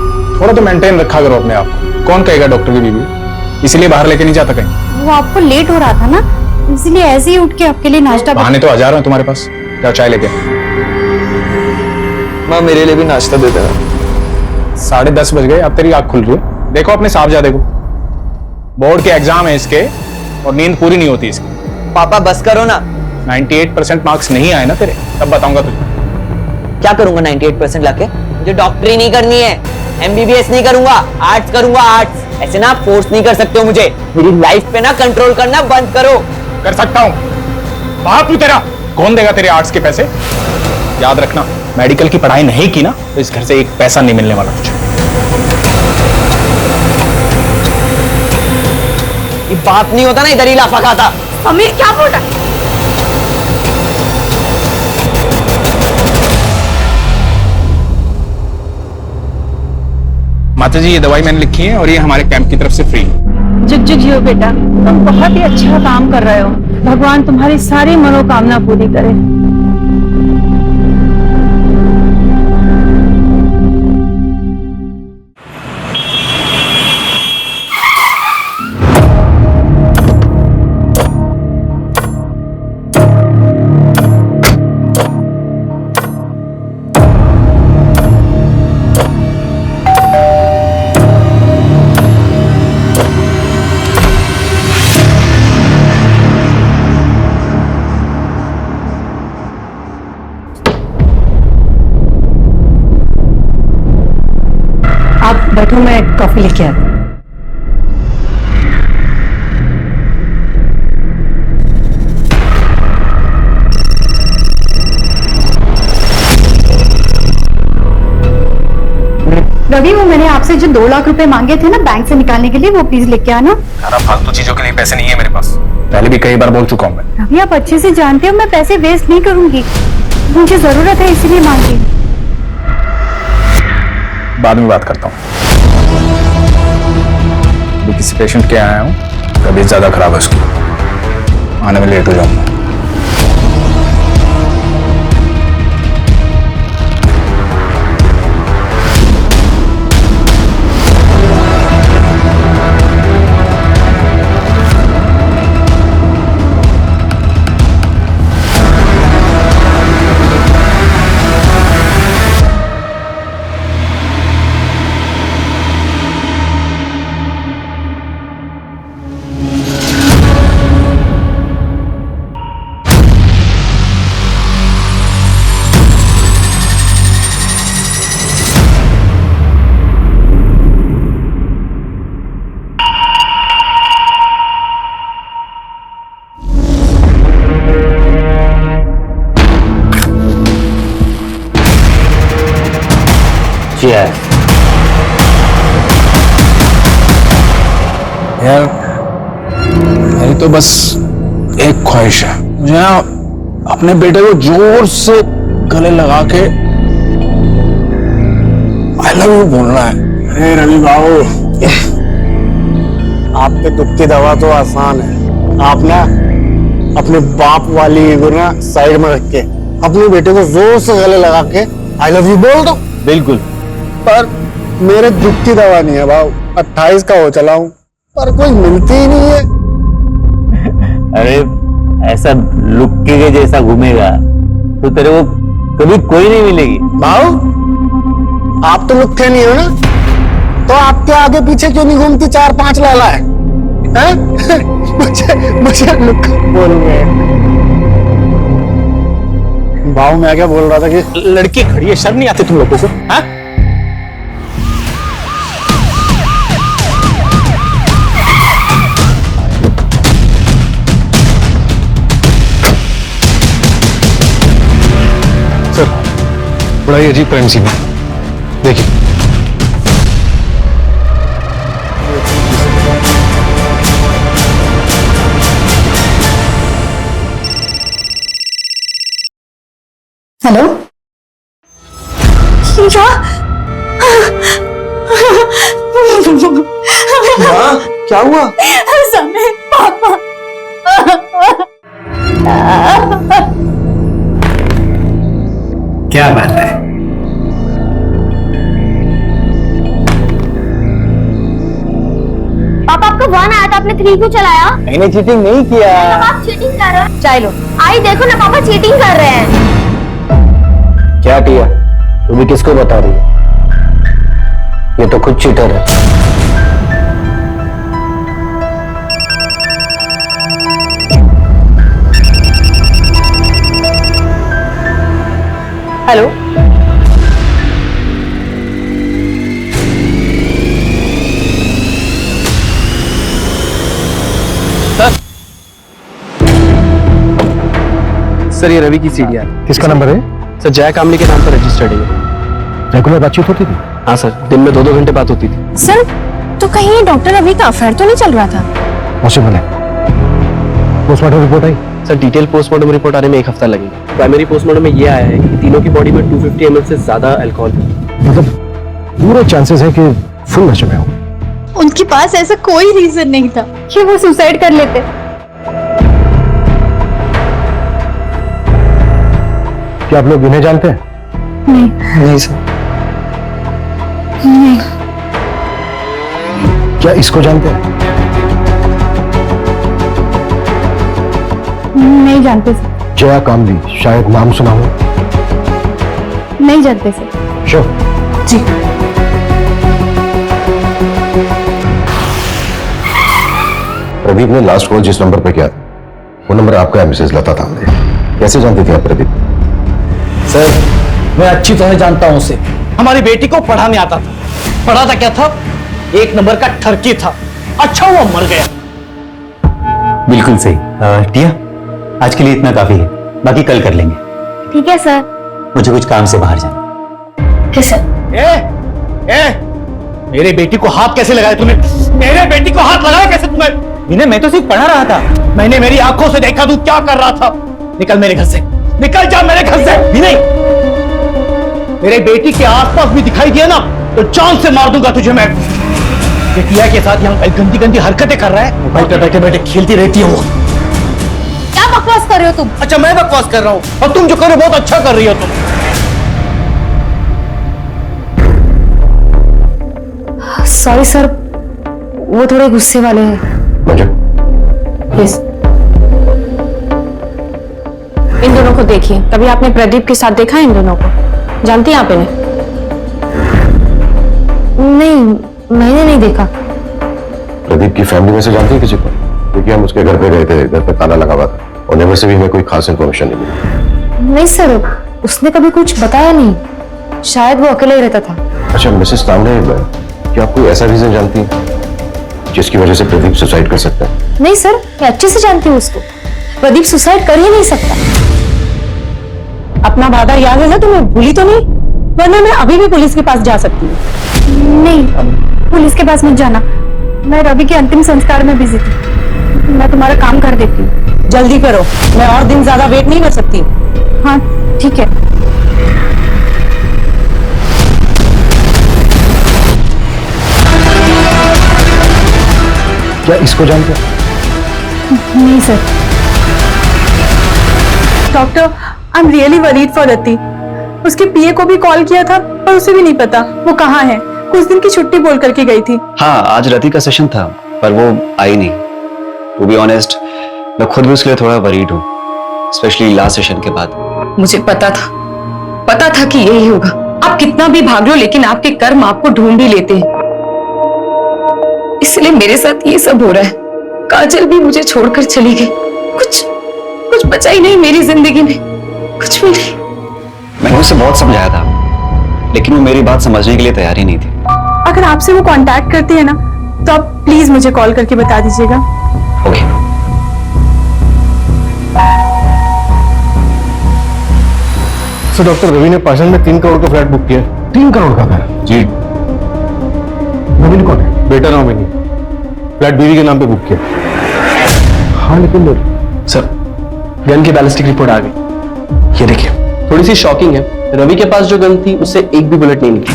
[SPEAKER 8] थोड़ा तो मेंटेन रखा करो अपने आप को। कौन कहेगा डॉक्टर की बीवी, इसलिए बाहर लेके नहीं जाता कहीं।
[SPEAKER 10] वो आपको लेट हो रहा था ना, इसलिए ऐसे ही उठ के आपके लिए नाश्ता
[SPEAKER 8] बहाने तो हजार हैं तुम्हारे पास। जाओ चाय लेके।
[SPEAKER 12] माँ मेरे लिए भी नाश्ता दे देना।
[SPEAKER 8] 10:30 बज गए, अब तेरी आंख खुल रही है। देखो अपने साहबजादे को, बोर्ड के एग्जाम है इसके और नींद पूरी नहीं होती इसकी।
[SPEAKER 17] पापा बस करो ना।
[SPEAKER 8] 98% मार्क्स नहीं आए ना तेरे, तब बताऊंगा तुझे।
[SPEAKER 17] क्या करूंगा 98% लाके? मुझे डॉक्टरी नहीं करनी है, MBBS नहीं करूंगा, आर्ट्स करूंगा, आर्ट्स। ऐसे ना फोर्स नहीं कर सकते हो मुझे। मेरी लाइफ पे ना कंट्रोल करना बंद करो।
[SPEAKER 8] कर सकता हूं, बाप तू तेरा। कौन देगा तेरे आर्ट्स के पैसे? याद रखना, मेडिकल की पढ़ाई नहीं की ना तो इस घर से 1 पैसा नहीं मिलने वाला तुझे।
[SPEAKER 17] ये बात नहीं होता ना, इधर ही लाफा खाता।
[SPEAKER 10] अमीर क्या बोल रहा है?
[SPEAKER 8] माता जी, ये दवाई मैंने लिखी है और ये हमारे कैंप की तरफ से फ्री है।
[SPEAKER 7] जुग जुग जियो बेटा, तुम बहुत ही अच्छा काम कर रहे हो। भगवान तुम्हारी सारी मनोकामना पूरी करे। बैठो, मैं कॉफी लेके आती हूँ।
[SPEAKER 10] रवि, वो मैंने आपसे जो 2 लाख रुपए मांगे थे ना बैंक से निकालने के लिए, वो प्लीज लेके आना।
[SPEAKER 8] सारा फालतू चीजों के लिए पैसे नहीं है मेरे पास, पहले भी कई बार बोल चुका हूं मैं।
[SPEAKER 10] रवि, आप अच्छे से जानते हो मैं पैसे वेस्ट नहीं करूंगी, मुझे जरूरत है इसीलिए मांगी।
[SPEAKER 8] बाद में बात करता हूँ। किसी पेशेंट के आया हूँ, तबीयत ज्यादा खराब है उसकी, आने में लेट हो जाऊंगा।
[SPEAKER 6] किया है।
[SPEAKER 2] यार मेरी तो बस एक ख्वाहिश है, मुझे ना अपने बेटे को जोर से गले लगा के आई लव यू बोलना है। अरे रवि बाबू, आपके दुख की दवा तो आसान है। आप ना अपने बाप वाली ईगो ना साइड में रख के अपने बेटे को जोर से गले लगा के आई लव यू बोल दो।
[SPEAKER 6] बिल्कुल।
[SPEAKER 2] पर मेरे दुख की दवा नहीं है भाव, 28 का हो चला हूं पर कोई मिलती ही नहीं है।
[SPEAKER 6] अरे ऐसा लुक्के के जैसा घूमेगा तो तेरे को कभी कोई नहीं मिलेगी।
[SPEAKER 2] भाव आप तो लुक्के नहीं हो ना, तो आपके आगे पीछे क्यों नहीं घूमती 4-5 लाला है? मुझे लुक्का बोल रहे भाव। मैं क्या बोल रहा था कि लड़की खड़ी है, शर्म नहीं आती तुम लोगों को? हाँ?
[SPEAKER 11] सर बड़ा ही अजीब क्राइम सीन है, देखिए।
[SPEAKER 15] हेलो,
[SPEAKER 2] क्या हुआ?
[SPEAKER 15] समय पापा।
[SPEAKER 5] क्या बात है?
[SPEAKER 10] पापा आपका फोन आया था, आपने 3 क्यों चलाया?
[SPEAKER 12] मैंने चीटिंग नहीं किया।
[SPEAKER 10] आप चीटिंग कर रहे हो। चाय लो। आई देखो ना पापा चीटिंग कर रहे हैं।
[SPEAKER 12] क्या टिया, तू भी किसको बता रही है? ये तो खुद चीटर है।
[SPEAKER 7] हेलो,
[SPEAKER 8] सर ये रवि की सीढ़ी है।
[SPEAKER 11] किसका नंबर है?
[SPEAKER 8] सर जय कामली के नाम पर रजिस्टर्ड है।
[SPEAKER 11] रेगुलर बातचीत होती थी?
[SPEAKER 8] हाँ सर, दिन में 2-2 घंटे बात होती थी।
[SPEAKER 7] सर तो कहीं डॉक्टर रवि का अफेयर तो नहीं चल रहा था?
[SPEAKER 11] पॉसिबल है। पोस्टमार्टम रिपोर्ट आई?
[SPEAKER 8] सर डिटेल पोस्टमार्टम रिपोर्ट आने में 1 हफ्ता लगेगा। प्राइमरी पोस्टमार्टम में ये आया है कि तीनों की बॉडी में 250 ml से ज्यादा अल्कोहल है।
[SPEAKER 11] मतलब पूरे चांसेस है कि फुल नशे में हो।
[SPEAKER 15] उनके पास ऐसा कोई रीजन नहीं था कि वो सुसाइड कर लेते।
[SPEAKER 11] क्या आप लोग इन्हें जानते हैं?
[SPEAKER 8] नहीं सर।
[SPEAKER 15] नहीं।
[SPEAKER 11] क्या इसको जानते हैं?
[SPEAKER 15] नहीं जानते सर।
[SPEAKER 11] जया कामली, शायद नाम सुना हो।
[SPEAKER 15] नहीं जानते सर।
[SPEAKER 11] श्योर?
[SPEAKER 15] जी।
[SPEAKER 11] प्रदीप ने लास्ट कॉल जिस नंबर पे किया वो नंबर आपका है, मिसेज लता तांबे। कैसे जानते थे आप प्रदीप?
[SPEAKER 16] सर मैं अच्छी तरह जानता हूं उसे। हमारी बेटी को पढ़ाने आता था। पढ़ाता क्या था? 1 नंबर का ठरकी था। अच्छा हुआ मर गया।
[SPEAKER 6] बिल्कुल सही। टिया आज के लिए इतना काफी है, बाकी कल कर लेंगे।
[SPEAKER 10] ठीक है सर।
[SPEAKER 6] मुझे कुछ काम से बाहर जाना
[SPEAKER 10] है सर।
[SPEAKER 16] मेरे बेटी को हाथ कैसे लगाया तूने? मेरे बेटी को हाथ लगाया कैसे तूने?
[SPEAKER 6] विनय मैं तो सिर्फ पढ़ा रहा था।
[SPEAKER 16] मैंने मेरी आंखों से देखा तू क्या कर रहा था। निकल मेरे घर से, निकल जा मेरे घर से। विनय, मेरे बेटी के आसपास भी दिखाई दिया ना तो जान से मार दूंगा तुझे मैं। ये टिया के साथ यहाँ गंदी गंदी हरकतें कर रहा है। मोबाइल पे बैठे बैठे खेलती रहती है वो।
[SPEAKER 10] क्या बकवास कर रहे हो तुम?
[SPEAKER 16] अच्छा मैं बकवास कर रहा हूँ और तुम जो कर रहे हो बहुत अच्छा कर रही हो तुम।
[SPEAKER 13] सॉरी सर, वो थोड़े गुस्से वाले हैं।
[SPEAKER 7] यस। इन दोनों को देखिए, कभी आपने प्रदीप के साथ देखा है इन दोनों को? जानती हैं आप इन्हें?
[SPEAKER 13] नहीं, मैंने नहीं देखा।
[SPEAKER 11] प्रदीप की फैमिली में से जानते हैं किसी को? क्योंकि हम उसके घर पे गए थे, घर पे ताला लगा हुआ था और नेबर से भी हमें कोई खास इन्फॉर्मेशन नहीं मिली।
[SPEAKER 13] नहीं सर, उसने कभी कुछ बताया नहीं। शायद वो अकेला ही रहता था।
[SPEAKER 11] अच्छा मिसेस तांबे, क्या आप कोई ऐसा रीजन जानती हैं जिसकी वजह से प्रदीप सुसाइड कर सकता है?
[SPEAKER 13] नहीं सर, मैं अच्छे से जानती हूँ उसको। प्रदीप सुसाइड कर ही नहीं सकता।
[SPEAKER 7] अपना वादा याद है ना तुम्हें? भूली तो नहीं?
[SPEAKER 15] वरना मैं अभी भी पुलिस के पास जा सकती हूँ।
[SPEAKER 18] नहीं, पुलिस के पास मत जाना। मैं रवि के अंतिम संस्कार में बिजी थी। मैं तुम्हारा काम कर देती हूँ।
[SPEAKER 4] जल्दी करो, मैं और दिन ज्यादा वेट नहीं कर सकती।
[SPEAKER 18] हाँ ठीक है।
[SPEAKER 2] क्या इसको जानते हो?
[SPEAKER 18] नहीं sir.
[SPEAKER 15] Doctor, I am really worried for Rati. उसके पीए को भी कॉल किया था पर उसे भी नहीं पता वो कहाँ है। कुछ दिन की छुट्टी बोल करके गई थी।
[SPEAKER 14] हाँ, आज रति का सेशन था पर वो आई नहीं। टू बी ऑनेस्ट, मैं खुद भी उसके लिए थोड़ा वरीड हूँ, स्पेशली लास्ट सेशन के बाद।
[SPEAKER 13] मुझे पता था कि यही होगा। आप कितना भी भाग लो लेकिन आपके कर्म आपको ढूंढ ही लेते हैं, इसलिए मेरे साथ ये सब हो रहा है। काजल भी मुझे छोड़कर चली गई। कुछ बचा ही नहीं मेरी जिंदगी में, कुछ भी नहीं।
[SPEAKER 14] मैंने उसे बहुत समझाया था लेकिन वो मेरी बात समझने के लिए तैयार ही नहीं थी।
[SPEAKER 15] अगर आपसे वो कांटेक्ट करती है ना तो आप प्लीज मुझे कॉल करके बता दीजिएगा।
[SPEAKER 14] ओके।
[SPEAKER 2] सर, डॉक्टर रवि ने पाषाण में 3 करोड़ का फ्लैट बुक किया। 3 करोड़ का फ्लैट? जी। नवीन कौन है? बेटा नॉमिनी। फ्लैट बीवी के नाम पे बुक किया। हाँ लेकिन
[SPEAKER 8] सर, गन की बैलिस्टिक रिपोर्ट आ गई। ये देखिए, थोड़ी सी शॉकिंग है। रवि के पास जो गन थी उससे एक भी बुलेट नहीं निकली।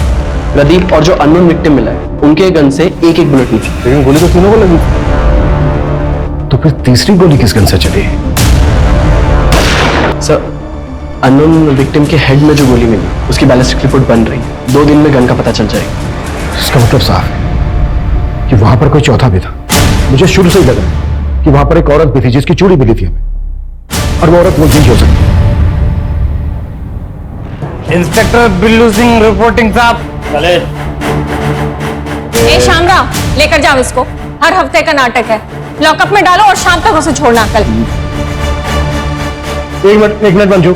[SPEAKER 8] प्रदीप और जो अननोन विक्टिम मिला है उनके गन से एक बुलेट निकली।
[SPEAKER 2] लेकिन गोली तो तीनों को लगी। तो फिर तीसरी गोली किस गन से चली?
[SPEAKER 8] सर, अननोन विक्टिम के हेड में जो गोली मिली उसकी बैलिस्टिक रिपोर्ट बन रही है। 2 दिन में गन का पता चल जाएगा।
[SPEAKER 2] इसका मतलब साफ है कि वहां पर कोई चौथा भी था। मुझे शुरू से ही लगा कि वहां पर एक औरत भी थी जिसकी चूड़ी मिली थी हमें, और वो औरत वो नहीं हो सकती।
[SPEAKER 19] इंस्पेक्टर बिल्लू सिंह रिपोर्टिंग साहब। चले।
[SPEAKER 4] ए शामराव, लेकर जाओ इसको। हर हफ्ते का नाटक है। लॉकअप में डालो और शाम तक उसे छोड़ना। कल
[SPEAKER 2] 1 minute Manju.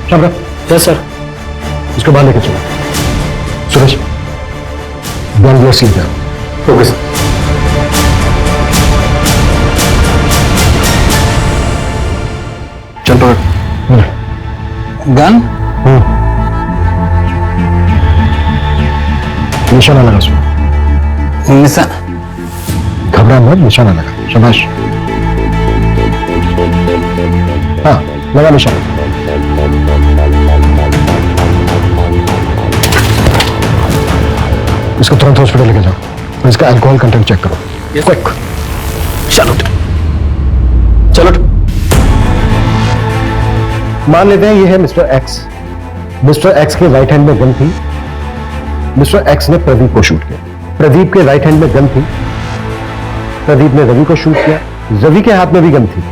[SPEAKER 2] Shamrao. Yes sir. इसको बाहर लेकर चलो। Suresh, gun your seat down. Okay sir. चल पकड़।
[SPEAKER 9] गन?
[SPEAKER 2] निशाना लगा उसमें। घबरा मत, निशाना लगा। शाबाश। हाँ, लगा निशाना। इसको तुरंत हॉस्पिटल लेके जाओ और इसका अल्कोहल कंटेंट चेक करो। क्विक। चलो मान लेते हैं ये है मिस्टर एक्स। मिस्टर एक्स के राइट हैंड में गन थी। मिस्टर एक्स ने प्रदीप को शूट किया। प्रदीप के राइट हैंड में गन थी। प्रदीप ने रवि को शूट किया। रवि के हाथ में भी गन थी,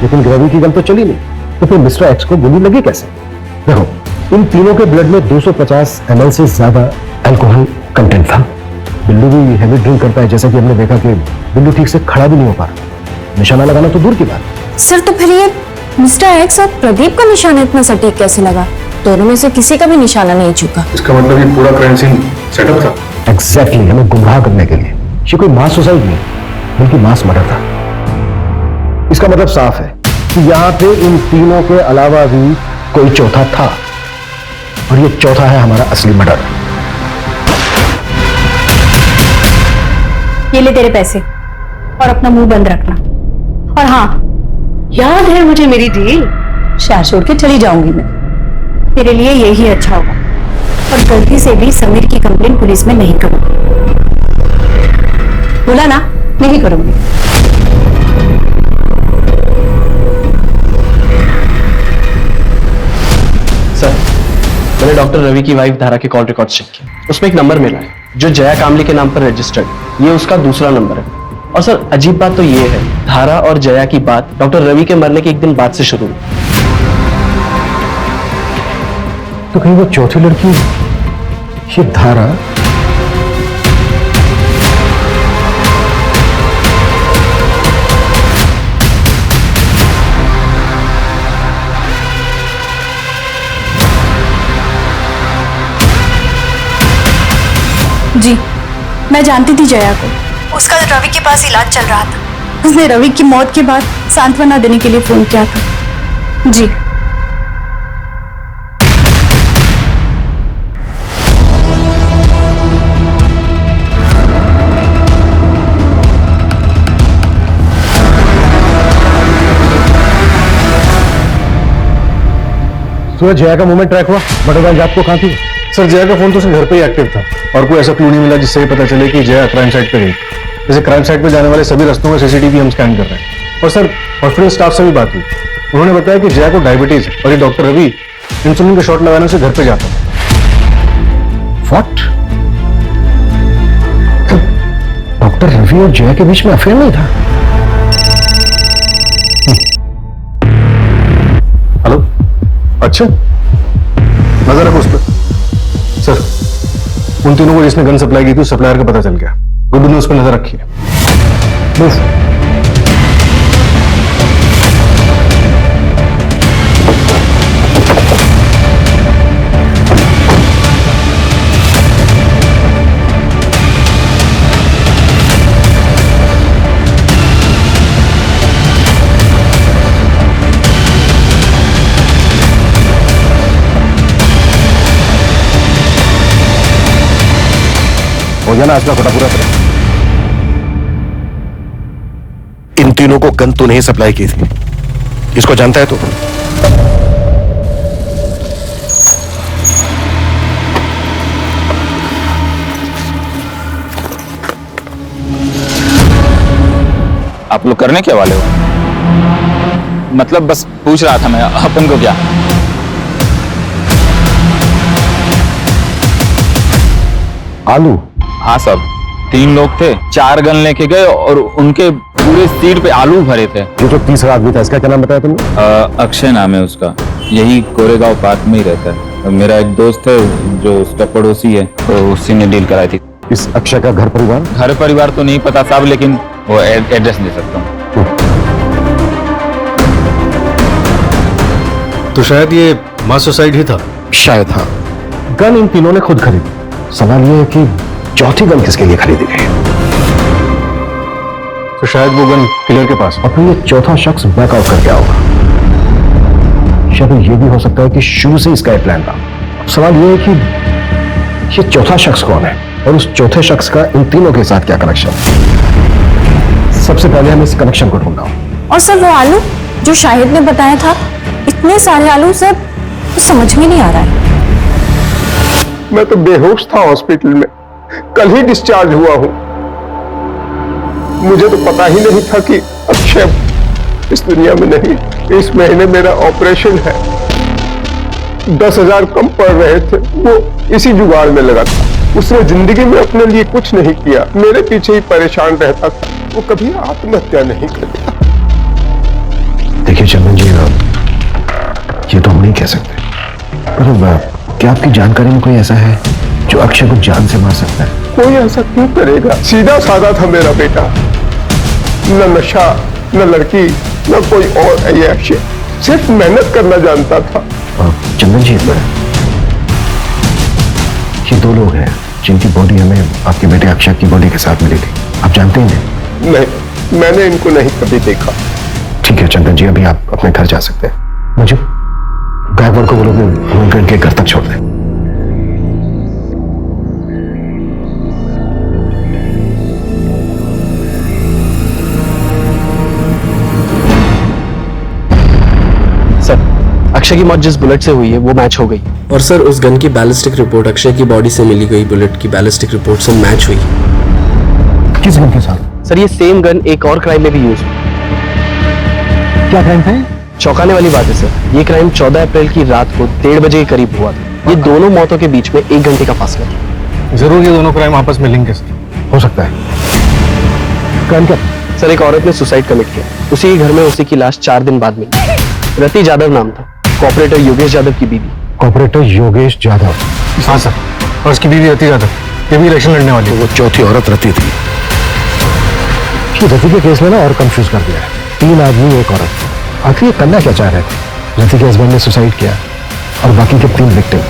[SPEAKER 2] लेकिन रवि की गन तो चली नहीं। तो फिर मिस्टर एक्स को गोली लगी कैसे? देखो, इन तीनों के ब्लड में 250 ml से ज्यादा अल्कोहल कंटेंट था। बिल्लू भी हैवी ड्रिंक करता है, जैसा कि हमने देखा कि बिल्लू ठीक से खड़ा भी नहीं हो पा रहा। निशाना लगाना तो दूर की बात।
[SPEAKER 18] सर, तो फिर ये मिस्टर एक्स और प्रदीप का निशाना इतना सटीक कैसे लगा? दोनों में से किसी का भी निशाना नहीं चुका।
[SPEAKER 2] इसका मतलब ये पूरा क्राइम सीन सेटअप था। एग्जैक्टली, हमें गुमराह करने के लिए। ये कोई मास सुसाइड नहीं बल्कि मास मर्डर था। इसका मतलब साफ है कि यहाँ पे इन तीनों के अलावा भी कोई चौथा था, और ये चौथा है हमारा असली मर्डर।
[SPEAKER 18] ये ले तेरे पैसे और अपना मुंह बंद रखना। और हाँ, याद है मुझे मेरी डील? शहर छोड़ के चली जाऊंगी मैं। तेरे लिए यही अच्छा होगा। और गलती से भी समीर की कंप्लेंट पुलिस में नहीं करूंगी। बोला ना, नहीं करूंगी।
[SPEAKER 8] सर, मैंने डॉक्टर रवि की वाइफ धारा के कॉल रिकॉर्ड चेक किया। उसमें एक नंबर मिला है जो जया कामली के नाम पर रजिस्टर्ड। ये उसका दूसरा नंबर है। और सर, अजीब बात तो ये है, धारा और जया की बात डॉक्टर रवि के मरने के 1 दिन बाद से शुरू हुई।
[SPEAKER 2] तो कहीं वो चौथी लड़की ये धारा?
[SPEAKER 15] जी, मैं जानती थी जया को। उसका रवि के पास इलाज चल रहा था। उसने रवि की मौत के बाद सांत्वना देने के लिए फोन किया था। जी।
[SPEAKER 2] सूरज, जया का मूवमेंट ट्रैक हुआ? बटरवाल रात को कहाँ थी?
[SPEAKER 11] सर जया का फोन तो सिर्फ घर पे ही एक्टिव था और कोई ऐसा क्लू नहीं मिला जिससे ये पता चले कि जया क्राइम साइट पे गई। जैसे क्राइम साइट पे जाने वाले सभी रास्तों का सीसीटीवी हम स्कैन कर रहे हैं। और सर हॉस्पिटल स्टाफ से भी बात हुई, उन्होंने बताया कि जया को डायबिटीज है और ये डॉक्टर रवि इंसुलिन के शॉट लगाने से घर पे जाता है।
[SPEAKER 2] व्हाट? डॉक्टर रवि और जया के बीच में अफेयर नहीं था?
[SPEAKER 11] हेलो, अच्छा नजर रखो उस पर। सर उन तीनों को जिसने गन सप्लाई की थी उस सप्लायर का पता चल गया। गुड्डू ने उस पर नजर रखी है। बस
[SPEAKER 2] हो जाना आज का खोटा पूरा करें। इन तीनों को गन तूने ही सप्लाई की थी, इसको जानता है तू?
[SPEAKER 20] आप लोग करने क्या वाले हो? मतलब बस पूछ रहा था मैं, अपन को क्या?
[SPEAKER 2] आलू?
[SPEAKER 20] हाँ सब 3 लोग थे, 4 गन लेके गए और उनके पूरे सीट पे आलू भरे थे।
[SPEAKER 2] ये जो तीसरा आदमी था, इसका क्या नाम बताया तुमने?
[SPEAKER 20] अक्षय नाम है उसका, यही कोरेगांव पार्क में ही रहता है। मेरा एक दोस्त है जो उसका पड़ोसी है, तो उसी ने डील कराई थी।
[SPEAKER 2] इस अक्षय का घर परिवार
[SPEAKER 20] तो नहीं पता साहब, लेकिन वो एड्रेस दे सकता हूँ।
[SPEAKER 11] तो शायद ये मास सुसाइड ही था।
[SPEAKER 2] शायद हाँ। गन इन तीनों ने खुद खरीदी। सवाल ये है कि चौथी गन किसके लिए खरीदी गई?
[SPEAKER 11] तो शायद वो गन किलर के पास।
[SPEAKER 2] और फिर ये चौथा शख्स बैकआउट करके आओगा। शायद ये भी हो सकता है कि शुरू से इसका एक प्लान था। सवाल ये है कि ये चौथा शख्स कौन है और उस चौथे शख्स का इन तीनों के साथ क्या कनेक्शन? सबसे पहले हम इस कनेक्शन को ढूंढना।
[SPEAKER 7] और सर वो आलू जो शाहिद ने बताया था, इतने सारे आलू सर, तो समझ में नहीं आ रहा है।
[SPEAKER 11] मैं तो बेहोश था हॉस्पिटल में, कल ही डिस्चार्ज हुआ हूं। मुझे तो पता ही नहीं था कि अक्षय इस दुनिया में नहीं। इस महीने मेरा ऑपरेशन है, 10,000 कम पड़ रहे थे, वो इसी जुगाड़ में लगा था। उसने जिंदगी में अपने लिए कुछ नहीं किया, मेरे पीछे ही परेशान रहता था। वो कभी आत्महत्या नहीं करता।
[SPEAKER 2] देखिए चंदन जी, ये तो हम नहीं कह सकते, पर क्या आपकी जानकारी में कोई ऐसा है जो अक्षय को जान से मार सकता है?
[SPEAKER 11] कोई ऐसा क्यों करेगा? सीधा साधा था मेरा बेटा, न नशा, न लड़की, न कोई और ऐश, सिर्फ मेहनत करना जानता था।
[SPEAKER 2] चंदन जी, ये 2 लोग हैं जिनकी बॉडी हमें आपके बेटे अक्षय की बॉडी के साथ मिली थी। आप जानते हैं?
[SPEAKER 11] नहीं, मैंने इनको नहीं कभी देखा।
[SPEAKER 2] ठीक है चंदन जी, अभी आप अपने घर जा सकते हैं। मुझे गायकवाड़ को बोलो कि उनके घर तक छोड़ दें।
[SPEAKER 8] अक्षय की मौत जिस बुलेट से हुई है वो मैच हो गई।
[SPEAKER 21] और सर उस गन की बैलिस्टिक रिपोर्ट अक्षय की बॉडी से मिली गई बुलेट की बैलिस्टिक रिपोर्ट से मैच हुई।
[SPEAKER 2] किस गन के साथ?
[SPEAKER 8] सर ये सेम गन एक और क्राइम में भी यूज हुई।
[SPEAKER 2] क्या क्राइम था?
[SPEAKER 8] चौंकाने वाली बात है सर, ये क्राइम 14 अप्रैल की रात को 1:30 बजे के करीब हुआ था। ये दोनों मौतों के बीच में 1 घंटे का फासला था।
[SPEAKER 11] जरूर ये दोनों क्राइम आपस में लिंक है सर।
[SPEAKER 2] हो सकता है। क्राइम क्या?
[SPEAKER 8] सर एक औरत ने सुसाइड कमिट किया, उसी के घर में उसी की लाश 4 दिन बाद मिली। रति यादव नाम था, कॉपरेटर योगेश यादव की बीवी।
[SPEAKER 2] कॉपरेटर योगेश यादव?
[SPEAKER 11] हाँ सर, और उसकी बीवी रति यादव, ये भी इलेक्शन लड़ने वाली।
[SPEAKER 2] वो चौथी औरत रति थी। रति के केस में ना और कंफ्यूज कर दिया है। 3 आदमी 1 औरत। आखिर ये करना क्या चाह रहे थे? रति के हस्बैंड ने सुसाइड किया और बाकी के 3 विक्टिम।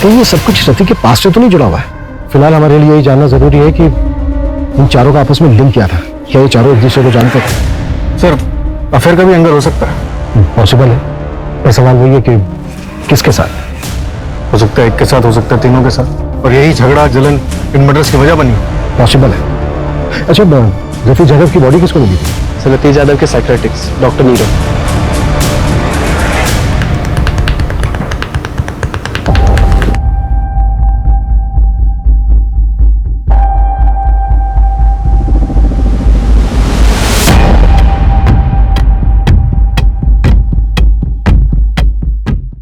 [SPEAKER 2] तो ये सब कुछ रति के पास से तो नहीं जुड़ा हुआ है? फिलहाल हमारे लिए यही जानना जरूरी है कि इन चारों का आपस में लिंक क्या था। क्या ये चारों एक दूसरे को जानते थे?
[SPEAKER 11] सर अफेयर का भी एंगल हो सकता है।
[SPEAKER 2] पॉसिबल है, पर सवाल वही है कि किसके साथ?
[SPEAKER 11] हो सकता है एक के साथ, हो सकता है तीनों के साथ, और यही झगड़ा जलन इन मर्डर्स की वजह बनी।
[SPEAKER 2] पॉसिबल है। अच्छा, रति यादव की बॉडी किसको मिली थी?
[SPEAKER 8] रति यादव के साइकियाट्रिस्ट डॉक्टर नीरव।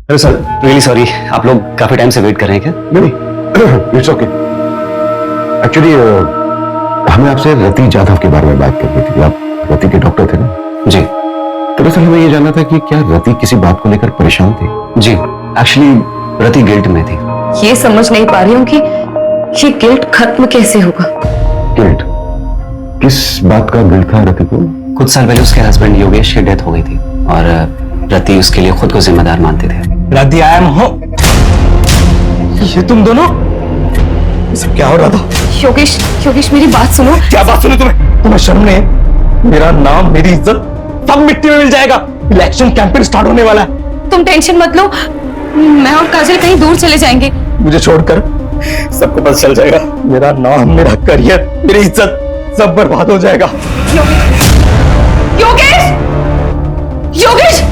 [SPEAKER 14] अरे सर रियली सॉरी, आप लोग काफी टाइम से वेट कर रहे हैं क्या?
[SPEAKER 11] नहीं इट्स ओके। एक्चुअली हमें आपसे रति जाधव के बारे में बात करनी थी। आप रति के डॉक्टर थे ना?
[SPEAKER 14] जी।
[SPEAKER 11] दरअसल हमें ये जानना था कि क्या रति किसी बात को लेकर परेशान थी?
[SPEAKER 14] जी एक्चुअली रति गिल्ट में थी।
[SPEAKER 13] ये समझ नहीं पा रही हूँ कि ये गिल्ट खत्म कैसे होगा।
[SPEAKER 11] गिल्ट? किस बात का गिल्ट था रति को?
[SPEAKER 14] कुछ साल पहले उसके हस्बैंड योगेश की डेथ हो गई थी और रति उसके लिए खुद को जिम्मेदार मानते थे।
[SPEAKER 2] रति आई एम होम। ये तुम दोनों? सब क्या हो रहा था?
[SPEAKER 13] योगेश, योगेश मेरी बात सुनो।
[SPEAKER 2] क्या बात सुनो तुम्हें शर्म नहीं? मेरा नाम, मेरी इज्जत सब मिट्टी में मिल जाएगा। इलेक्शन कैंपेन स्टार्ट होने वाला है।
[SPEAKER 13] तुम टेंशन मत लो, मैं और काजल कहीं दूर चले जाएंगे।
[SPEAKER 2] मुझे छोड़कर सबको पता चल जाएगा। मेरा नाम, मेरा करियर, मेरी इज्जत सब बर्बाद हो जाएगा।
[SPEAKER 13] योगेश! योगेश!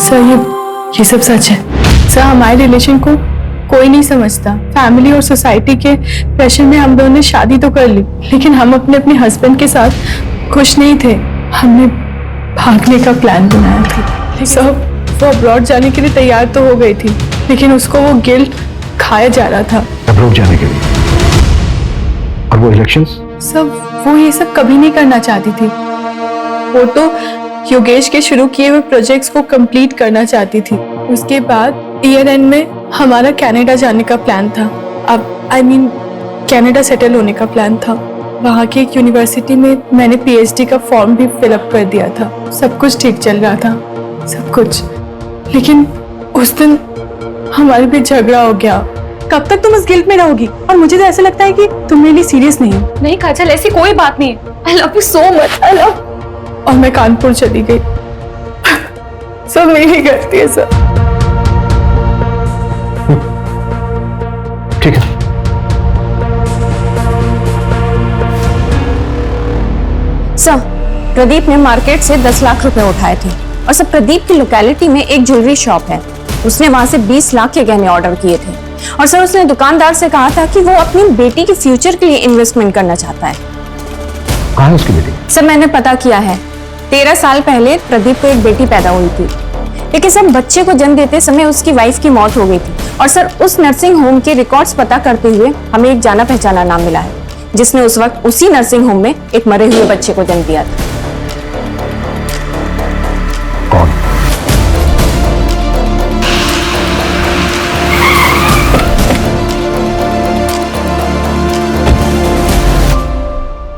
[SPEAKER 15] सर ये सब सच है सर। हमारे रिलेशन को कोई नहीं समझता। फैमिली और सोसाइटी के प्रेशर में हम दोनों ने शादी तो कर ली, लेकिन हम अपने हस्बैंड के साथ खुश नहीं थे। हमने भागने का प्लान बनाया था। सर वो अब्रॉड जाने के लिए तैयार तो हो गई थी, लेकिन उसको वो गिल्ट खाया जा रहा था।
[SPEAKER 11] अब्रॉड जाने के लिए? और वो इलेक्शंस?
[SPEAKER 15] सब वो ये सब कभी नहीं करना चाहती थी। वो तो योगेश के शुरू किए हुए प्रोजेक्ट्स को कंप्लीट करना चाहती थी। उसके बाद ईयर एंड में हमारा कनाडा जाने का प्लान था। अब कनाडा सेटल होने का प्लान था। वहाँ की एक यूनिवर्सिटी में मैंने पीएचडी का फॉर्म भी फिलअप कर दिया था। सब कुछ ठीक चल रहा था, सब कुछ। लेकिन उस दिन हमारे बीच झगड़ा हो गया। कब तक तुम इस गिल्ट में रहोगी? और मुझे तो ऐसा लगता है कि तुम मेरे लिए सीरियस नहीं हो।
[SPEAKER 13] नहीं काजल, ऐसी कोई बात नहीं है। I love you so much, I love.
[SPEAKER 15] और मैं कानपुर चली गई। सब मेरी गलती है सर।
[SPEAKER 11] ठीक है।
[SPEAKER 7] सर प्रदीप ने मार्केट से 10 लाख रुपए उठाए थे। और सर प्रदीप की लोकेलिटी में एक ज्वेलरी शॉप है, उसने वहां से 20 लाख के गहने ऑर्डर किए थे। और सर उसने दुकानदार से कहा था कि वो अपनी बेटी के फ्यूचर के लिए इन्वेस्टमेंट करना चाहता है।
[SPEAKER 11] कहाँ है उसकी बेटी?
[SPEAKER 7] सर मैंने पता किया है, 13 साल पहले प्रदीप को एक बेटी पैदा हुई थी, लेकिन सर बच्चे को जन्म देते समय उसकी वाइफ की मौत हो गई थी। और सर उस नर्सिंग होम के रिकॉर्ड्स पता करते हुए हमें एक जाना पहचाना नाम मिला है, जिसने उस वक्त उसी नर्सिंग होम में एक मरे हुए बच्चे को जन्म दिया था।
[SPEAKER 11] कौन?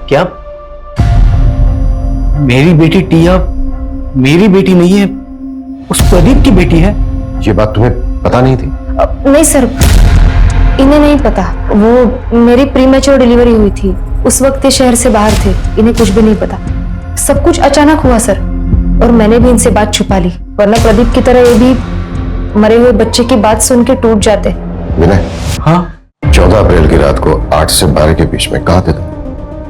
[SPEAKER 6] क्या मेरी बेटी टिया मेरी बेटी नहीं है, उस प्रदीप की बेटी है?
[SPEAKER 11] ये बात तुम्हें पता नहीं थी?
[SPEAKER 13] नहीं सर, इन्हें नहीं पता। वो मेरी प्रीमेच्योर डिलीवरी हुई थी, उस वक्त ये शहर से बाहर थे, इन्हें कुछ भी नहीं पता। सब कुछ अचानक हुआ सर, और मैंने भी इनसे बात छुपा ली, वरना प्रदीप की तरह ये भी मरे हुए बच्चे की बात सुन के टूट जाते।
[SPEAKER 11] विनय, हाँ 14 अप्रैल की रात को 8 से 12 के बीच में कहाँ थे तुम?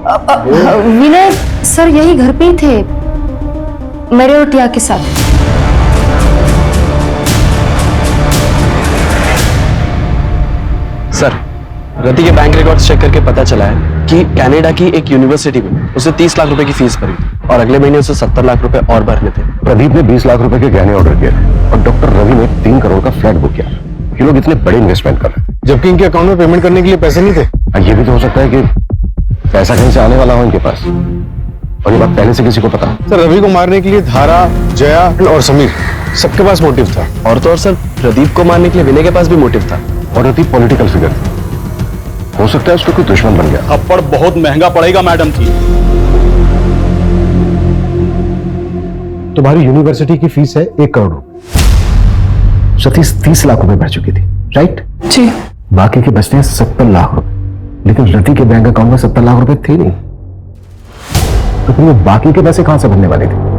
[SPEAKER 13] विनय सर यही घर पे ही थे, मेरे और टिया के साथ।
[SPEAKER 1] सर रति के बैंक रिकॉर्ड्स चेक करके पता चला है कि कनाडा की एक यूनिवर्सिटी में उसने 30 लाख रुपए की फीस भरी थी और अगले महीने उसे 70 लाख रुपए और भरने थे।
[SPEAKER 11] प्रदीप ने 20 लाख रुपए के गहने ऑर्डर किए थे और डॉक्टर रवि ने 3 करोड़ का फ्लैट बुक किया। ये लोग इतने बड़े इन्वेस्टमेंट कर रहे थे,
[SPEAKER 22] जबकि इनके अकाउंट में पेमेंट करने के लिए पैसे नहीं थे।
[SPEAKER 11] ये भी तो हो सकता है कि पैसा कहीं से आने वाला हो इनके पास, और ये बात पहले से किसी को पता।
[SPEAKER 22] सर रवि को मारने के लिए धारा, जया और समीर सबके पास मोटिव था।
[SPEAKER 1] और तो और सर प्रदीप को मारने के लिए विनय के पास भी मोटिव था।
[SPEAKER 11] और रति पॉलिटिकल फिगर थी, हो सकता है उसको कोई दुश्मन बन गया।
[SPEAKER 22] थप्पड़ बहुत महंगा पड़ेगा मैडम की।
[SPEAKER 11] तुम्हारी यूनिवर्सिटी की फीस है 1 करोड़ रुपए, सतीश 30 लाख रुपए भर चुकी थी, राइट?
[SPEAKER 15] जी।
[SPEAKER 11] बाकी के बचते हैं 70 लाख रुपए, लेकिन रति के बैंक अकाउंट में 70 लाख रुपए थे नहीं, तो फिर वो बाकी के पैसे कहां से भरने वाले थे?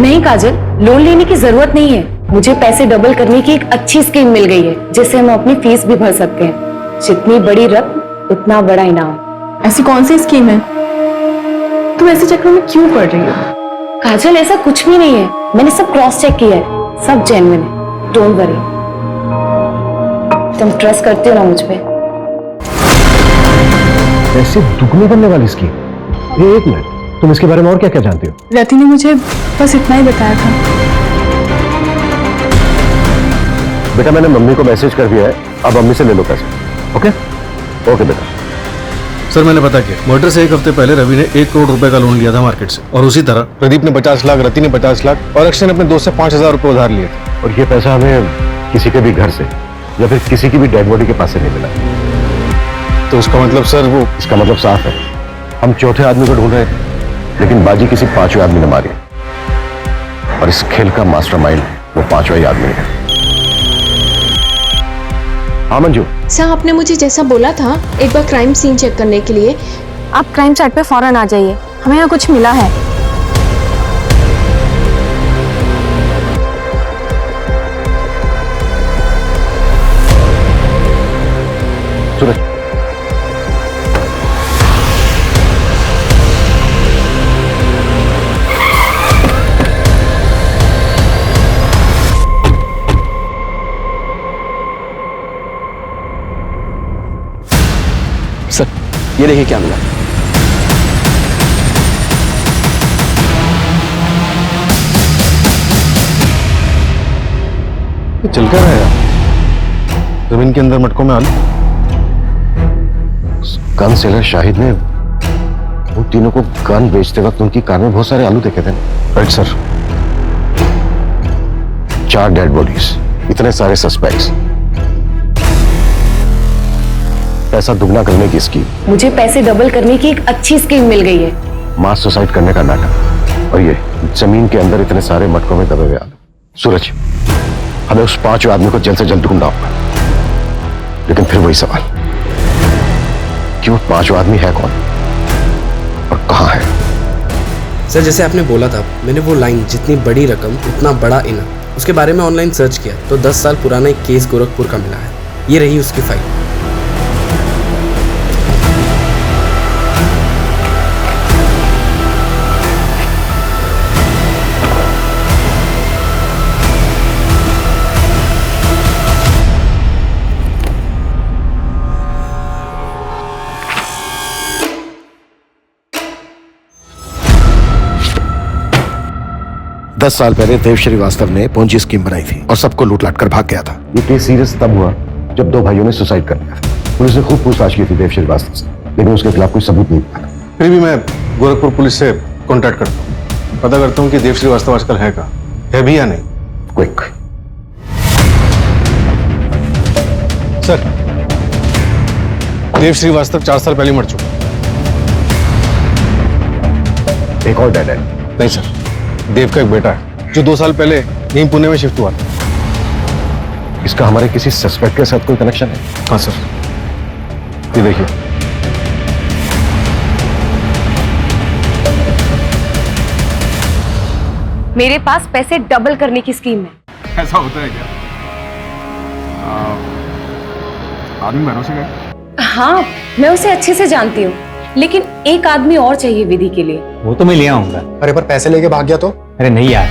[SPEAKER 13] नहीं काजल, लोन लेने की जरूरत नहीं है। मुझे पैसे डबल करने की एक अच्छी स्कीम मिल गई है, जिससे हम अपनी फीस भी भर सकते हैं। जितनी बड़ी रकम उतना बड़ा इनाम।
[SPEAKER 15] ऐसी कौन सी स्कीम है? तुम ऐसे चक्रों में क्यों पड़ रही हो?
[SPEAKER 13] काजल ऐसा कुछ भी नहीं है, मैंने सब क्रॉस चेक किया है, सब जेन्युइन है, डोंट वरी। तुम ट्रस्ट करते हो ना मुझ पे?
[SPEAKER 11] पैसे दुगने करने वाली स्कीम?
[SPEAKER 22] ये एक मिनट, तुम इसके बारे में और क्या क्या जानती हो?
[SPEAKER 15] रति ने मुझे बस इतना ही बताया था।
[SPEAKER 22] बेटा मैंने मम्मी को मैसेज कर दिया है, अब मम्मी से ले लो पैसे। ओके ओके बेटा।
[SPEAKER 3] सर मैंने पता किया, मर्डर से एक हफ्ते पहले रवि ने 1 करोड़ रुपए का लोन लिया था मार्केट से, और उसी तरह प्रदीप ने 50 लाख, रति ने 50 लाख और अक्षय ने अपने दोस्त से 5,000 रुपए उधार लिए थे।
[SPEAKER 22] और ये पैसा हमें किसी के भी घर से या फिर किसी की भी डेड बॉडी के पास से नहीं मिला।
[SPEAKER 3] तो उसका मतलब सर वो,
[SPEAKER 22] इसका मतलब साफ है, हम चौथे आदमी को ढूंढ रहे थे, लेकिन बाजी किसी पांचवें आदमी ने मारी, और इस खेल का मास्टरमाइंड वो पांचवा ही आदमी है। हाँ मंजू।
[SPEAKER 17] सर आपने मुझे जैसा बोला था एक बार क्राइम सीन चेक करने के लिए,
[SPEAKER 7] आप क्राइम साइट पे फौरन आ जाइए, हमें यहाँ कुछ मिला है।
[SPEAKER 22] सूरज
[SPEAKER 1] सर ये देखिए क्या मिला।
[SPEAKER 3] ये चल क्या रहा है? जमीन के अंदर मटकों में आलू।
[SPEAKER 22] गन सेलर शाहिद ने उन तीनों को गन बेचते वक्त उनकी कार में बहुत सारे आलू देखे थे।
[SPEAKER 3] Right sir.
[SPEAKER 22] 4 डेड बॉडीज, इतने सारे सस्पेक्ट्स, पैसा दुगना करने की स्कीम।
[SPEAKER 13] मुझे पैसे डबल करने की एक अच्छी स्कीम मिल गई है।
[SPEAKER 22] मास सुसाइड करने का नाटक, और ये जमीन के अंदर इतने सारे मटकों में दबे हुए आलू। सूरज, हमें उस 5वें आदमी को जल्द से जल्द ढूंढना होगा, लेकिन फिर वही सवाल कि वो 5वां आदमी है कौन और कहां है?
[SPEAKER 21] सर जैसे आपने बोला था, मैंने वो लाइन जितनी बड़ी रकम उतना बड़ा इनाम, उसके बारे में ऑनलाइन सर्च किया तो 10 साल पुराना एक केस गोरखपुर का मिला है। ये रही उसकी फाइल।
[SPEAKER 2] दस साल पहले देव श्रीवास्तव ने पोंजी स्कीम बनाई थी और सबको लूट लाट कर भाग गया था।
[SPEAKER 22] ये केस सीरियस तब हुआ जब 2 भाइयों ने सुसाइड कर लिया था। पुलिस ने खूब पूछताछ की थी देव श्रीवास्तव से, लेकिन उसके खिलाफ कोई सबूत नहीं मिला।
[SPEAKER 3] फिर भी मैं गोरखपुर पुलिस से कांटेक्ट करता हूँ, पता करता हूँ कि देव श्रीवास्तव आजकल है कहाँ, है भी या नहीं।
[SPEAKER 22] क्विक।
[SPEAKER 3] सर देव श्रीवास्तव 4 साल पहले मर चुका।
[SPEAKER 22] एक और डेड है?
[SPEAKER 3] नहीं सर, देव का एक बेटा है जो 2 साल पहले यहीं पुणे में शिफ्ट हुआ था।
[SPEAKER 22] इसका हमारे किसी सस्पेक्ट के साथ कोई कनेक्शन है?
[SPEAKER 3] हाँ सर, ये देखिए।
[SPEAKER 13] मेरे पास पैसे डबल करने की स्कीम है।
[SPEAKER 3] ऐसा होता है क्या? आदमी भरोसे का?
[SPEAKER 13] हाँ मैं उसे अच्छे से जानती हूँ, लेकिन एक आदमी और चाहिए विधि के लिए।
[SPEAKER 6] वो तो मैं ले आऊंगा।
[SPEAKER 2] अरे पर पैसे लेके भाग गया तो?
[SPEAKER 6] अरे नहीं यार,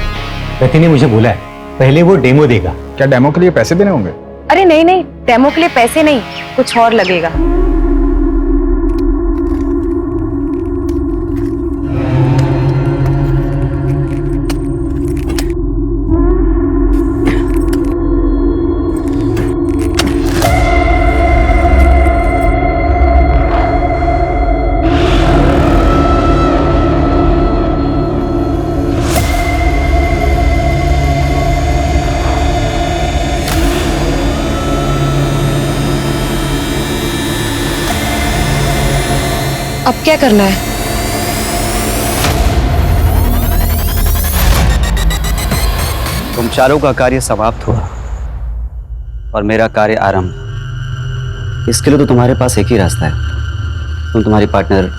[SPEAKER 6] रति ने मुझे बोला है पहले वो डेमो देगा।
[SPEAKER 20] क्या डेमो के लिए पैसे देने होंगे?
[SPEAKER 13] अरे नहीं नहीं, डेमो के लिए पैसे नहीं, कुछ और लगेगा। अब क्या करना है?
[SPEAKER 14] तुम चारों का कार्य समाप्त हुआ और मेरा कार्य आरंभ। इसके लिए तो तुम्हारे पास एक ही रास्ता है, तुम तुम्हारी पार्टनर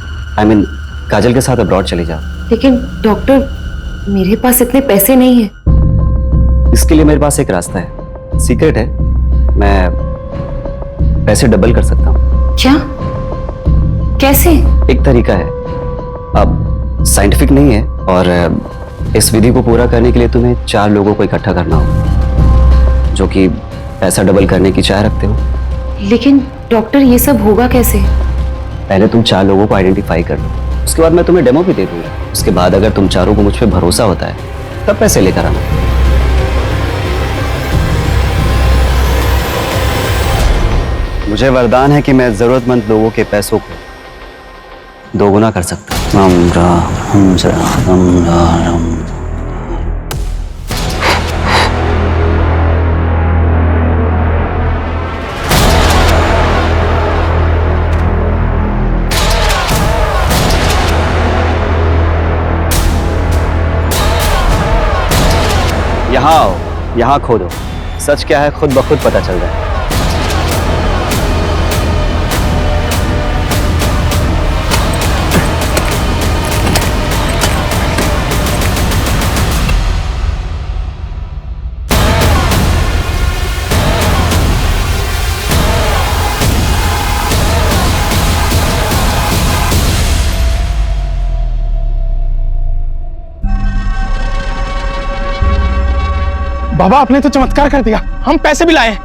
[SPEAKER 14] काजल के साथ अब्रॉड चली जाओ।
[SPEAKER 13] लेकिन डॉक्टर, मेरे पास इतने पैसे नहीं है।
[SPEAKER 14] इसके लिए मेरे पास एक रास्ता है, सीक्रेट है, मैं पैसे डबल कर सकता हूँ।
[SPEAKER 13] क्या? कैसे?
[SPEAKER 14] एक तरीका है, अब साइंटिफिक नहीं है, और इस विधि को पूरा करने के लिए तुम्हें 4 लोगों को इकट्ठा करना होगा जो कि पैसा डबल करने की चाह रखते हो।
[SPEAKER 13] लेकिन डॉक्टर ये सब होगा कैसे?
[SPEAKER 14] पहले तुम 4 लोगों को आइडेंटिफाई कर लो, उसके बाद मैं तुम्हें डेमो भी दे दूंगा। उसके बाद अगर तुम चारों को मुझ पे भरोसा होता है तब पैसे लेकर आना। मुझे वरदान है कि मैं जरूरतमंद लोगों के पैसों को दोगुना कर सकता हूँ। यहाँ आओ, यहाँ खोदो। सच क्या है खुद ब खुद पता चल रहा है।
[SPEAKER 2] बाबा आपने तो चमत्कार कर दिया, हम पैसे भी लाए,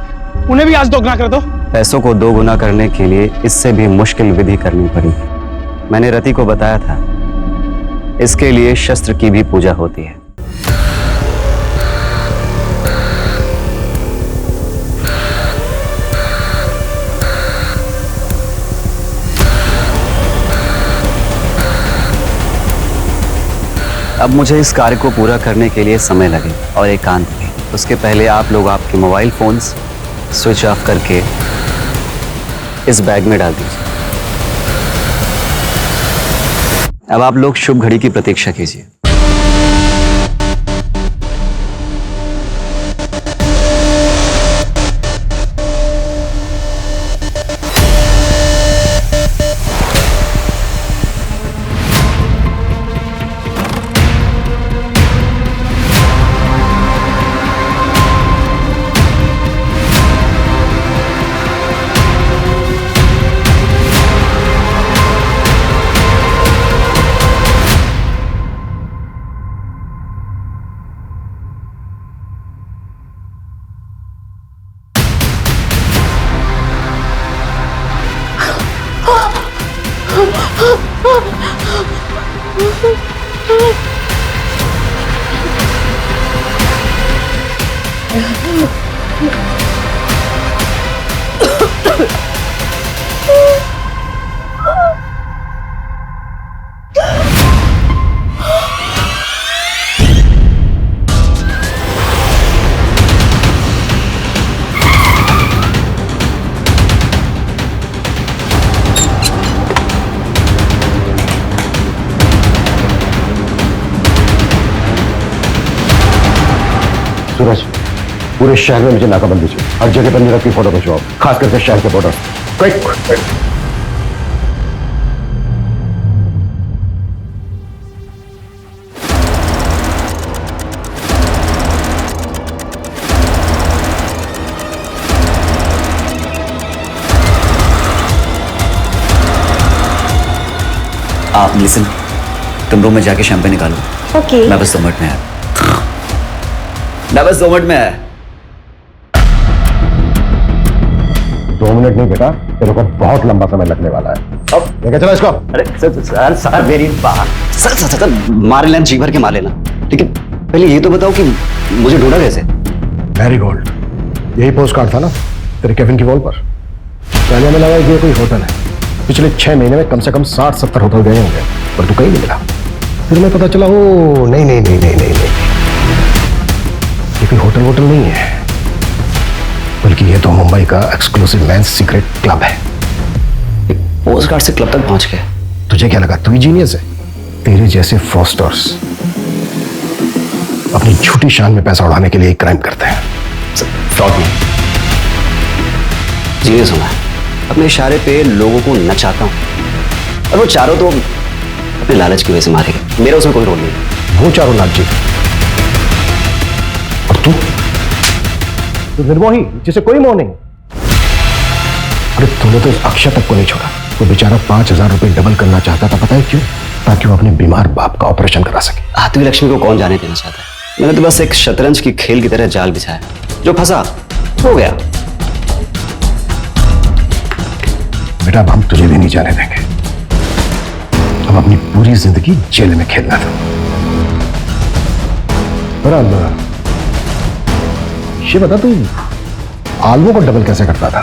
[SPEAKER 2] उन्हें भी आज दोगुना कर दो।
[SPEAKER 14] पैसों को दोगुना करने के लिए इससे भी मुश्किल विधि करनी पड़ी। मैंने रति को बताया था, इसके लिए शस्त्र की भी पूजा होती है। अब मुझे इस कार्य को पूरा करने के लिए समय लगे और एकांत भी। उसके पहले आप लोग आपके मोबाइल फोन्स स्विच ऑफ करके इस बैग में डाल दीजिए। अब आप लोग शुभ घड़ी की प्रतीक्षा कीजिए।
[SPEAKER 22] सूरज, पूरे शहर में मुझे नाकाबंदी चाहिए। हर जगह पर नीरव की फोटो खिंचवाओ, खास करके शहर के बॉर्डर। क्विक।
[SPEAKER 14] आप लिसन, तुम रूम में जाके शैंपेन निकालो।
[SPEAKER 17] ओके।
[SPEAKER 14] मैं बस 2 मिनट में आया। मैं बस 2 मिनट में आया।
[SPEAKER 22] 2 मिनट नहीं बेटा, तेरे को बहुत लंबा समय लगने वाला है। अब लेके चलो इसको।
[SPEAKER 14] अरे सर मेरी बात। सर मार लेना, जी भर के मार लेना, लेकिन पहले ये तो बताओ कि मुझे ढूंढा कैसे?
[SPEAKER 22] मैरीगोल्ड, यही पोस्ट कार्ड था ना तेरे केबिन की वॉल पर। पहले हमें लगा कि ये कोई होटल है। पिछले 6 महीने में कम से कम 60-70 होटल गए होंगे, पर तू कहीं नहीं मिला। फिर मैं पता चला, ओ नहीं, ये कोई होटल नहीं है, बल्कि ये तो मुंबई का एक्सक्लूसिव मेंस सीक्रेट क्लब है।
[SPEAKER 14] पोस्ट कार्ड से क्लब तक पहुंच गए।
[SPEAKER 22] तुझे क्या लगा तू ही जीनियस है? तेरे जैसे फ्रॉस्टर्स अपनी झूठी शान में पैसा उड़ाने के लिए एक क्राइम करते हैं।
[SPEAKER 14] फ्रॉड नहीं, जीनियस हूं मैं। अपने इशारे पे लोगों को नचाता हूं और वो चारों तो अपने लालच की वजह से मारे गए। मेरा उसमें कोई रोल नहीं।
[SPEAKER 22] वो चारों लालची और तू निर्मोही जिसे कोई मोह नहीं। अरे तूने तो इस अक्षय तक को नहीं छोड़ा। वो बेचारा 5000 रुपए डबल करना चाहता था, पता है क्यों? ताकि वो अपने बीमार बाप का ऑपरेशन करा सके।
[SPEAKER 14] आतवी लक्ष्मी को कौन जाने देना चाहता है? मैंने तो बस एक शतरंज की खेल की तरह जाल बिछाया, जो फंसा हो गया।
[SPEAKER 22] बेटा अब हम तुझे भी नहीं जाने देंगे। अब अपनी पूरी जिंदगी जेल में खेलना था। ये बता तू आलवों को डबल कैसे करता था?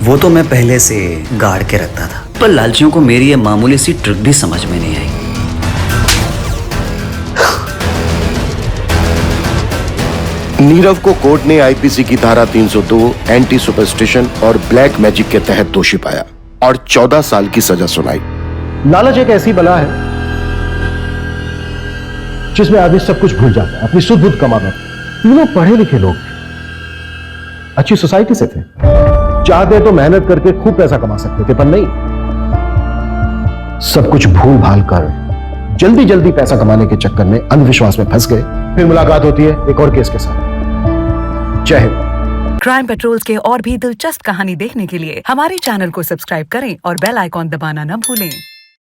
[SPEAKER 14] वो तो मैं पहले से गाड़ के रखता था, पर लालचियों को मेरी ये मामूली सी ट्रिक भी समझ में नहीं आई।
[SPEAKER 22] नीरव को कोर्ट ने आईपीसी की धारा 302 एंटी सुपरस्टिशन और ब्लैक मैजिक के तहत दोषी पाया और 14 साल की सजा सुनाई।
[SPEAKER 3] लालच एक ऐसी बला है जिसमें आदमी सब कुछ भूल जाता है, अपनी सुध बुध कमाना। तीनों पढ़े लिखे लोग अच्छी सोसाइटी से थे, चाहते तो मेहनत करके खूब पैसा कमा सकते थे, पर नहीं, सब कुछ भूल भाल कर जल्दी जल्दी पैसा कमाने के चक्कर में अंधविश्वास में फंस गए। फिर मुलाकात होती है एक और केस के साथ। जय हिंद।
[SPEAKER 5] क्राइम पेट्रोल्स के और भी दिलचस्प कहानी देखने के लिए हमारे चैनल को सब्सक्राइब करें और बेल आइकॉन दबाना न भूलें।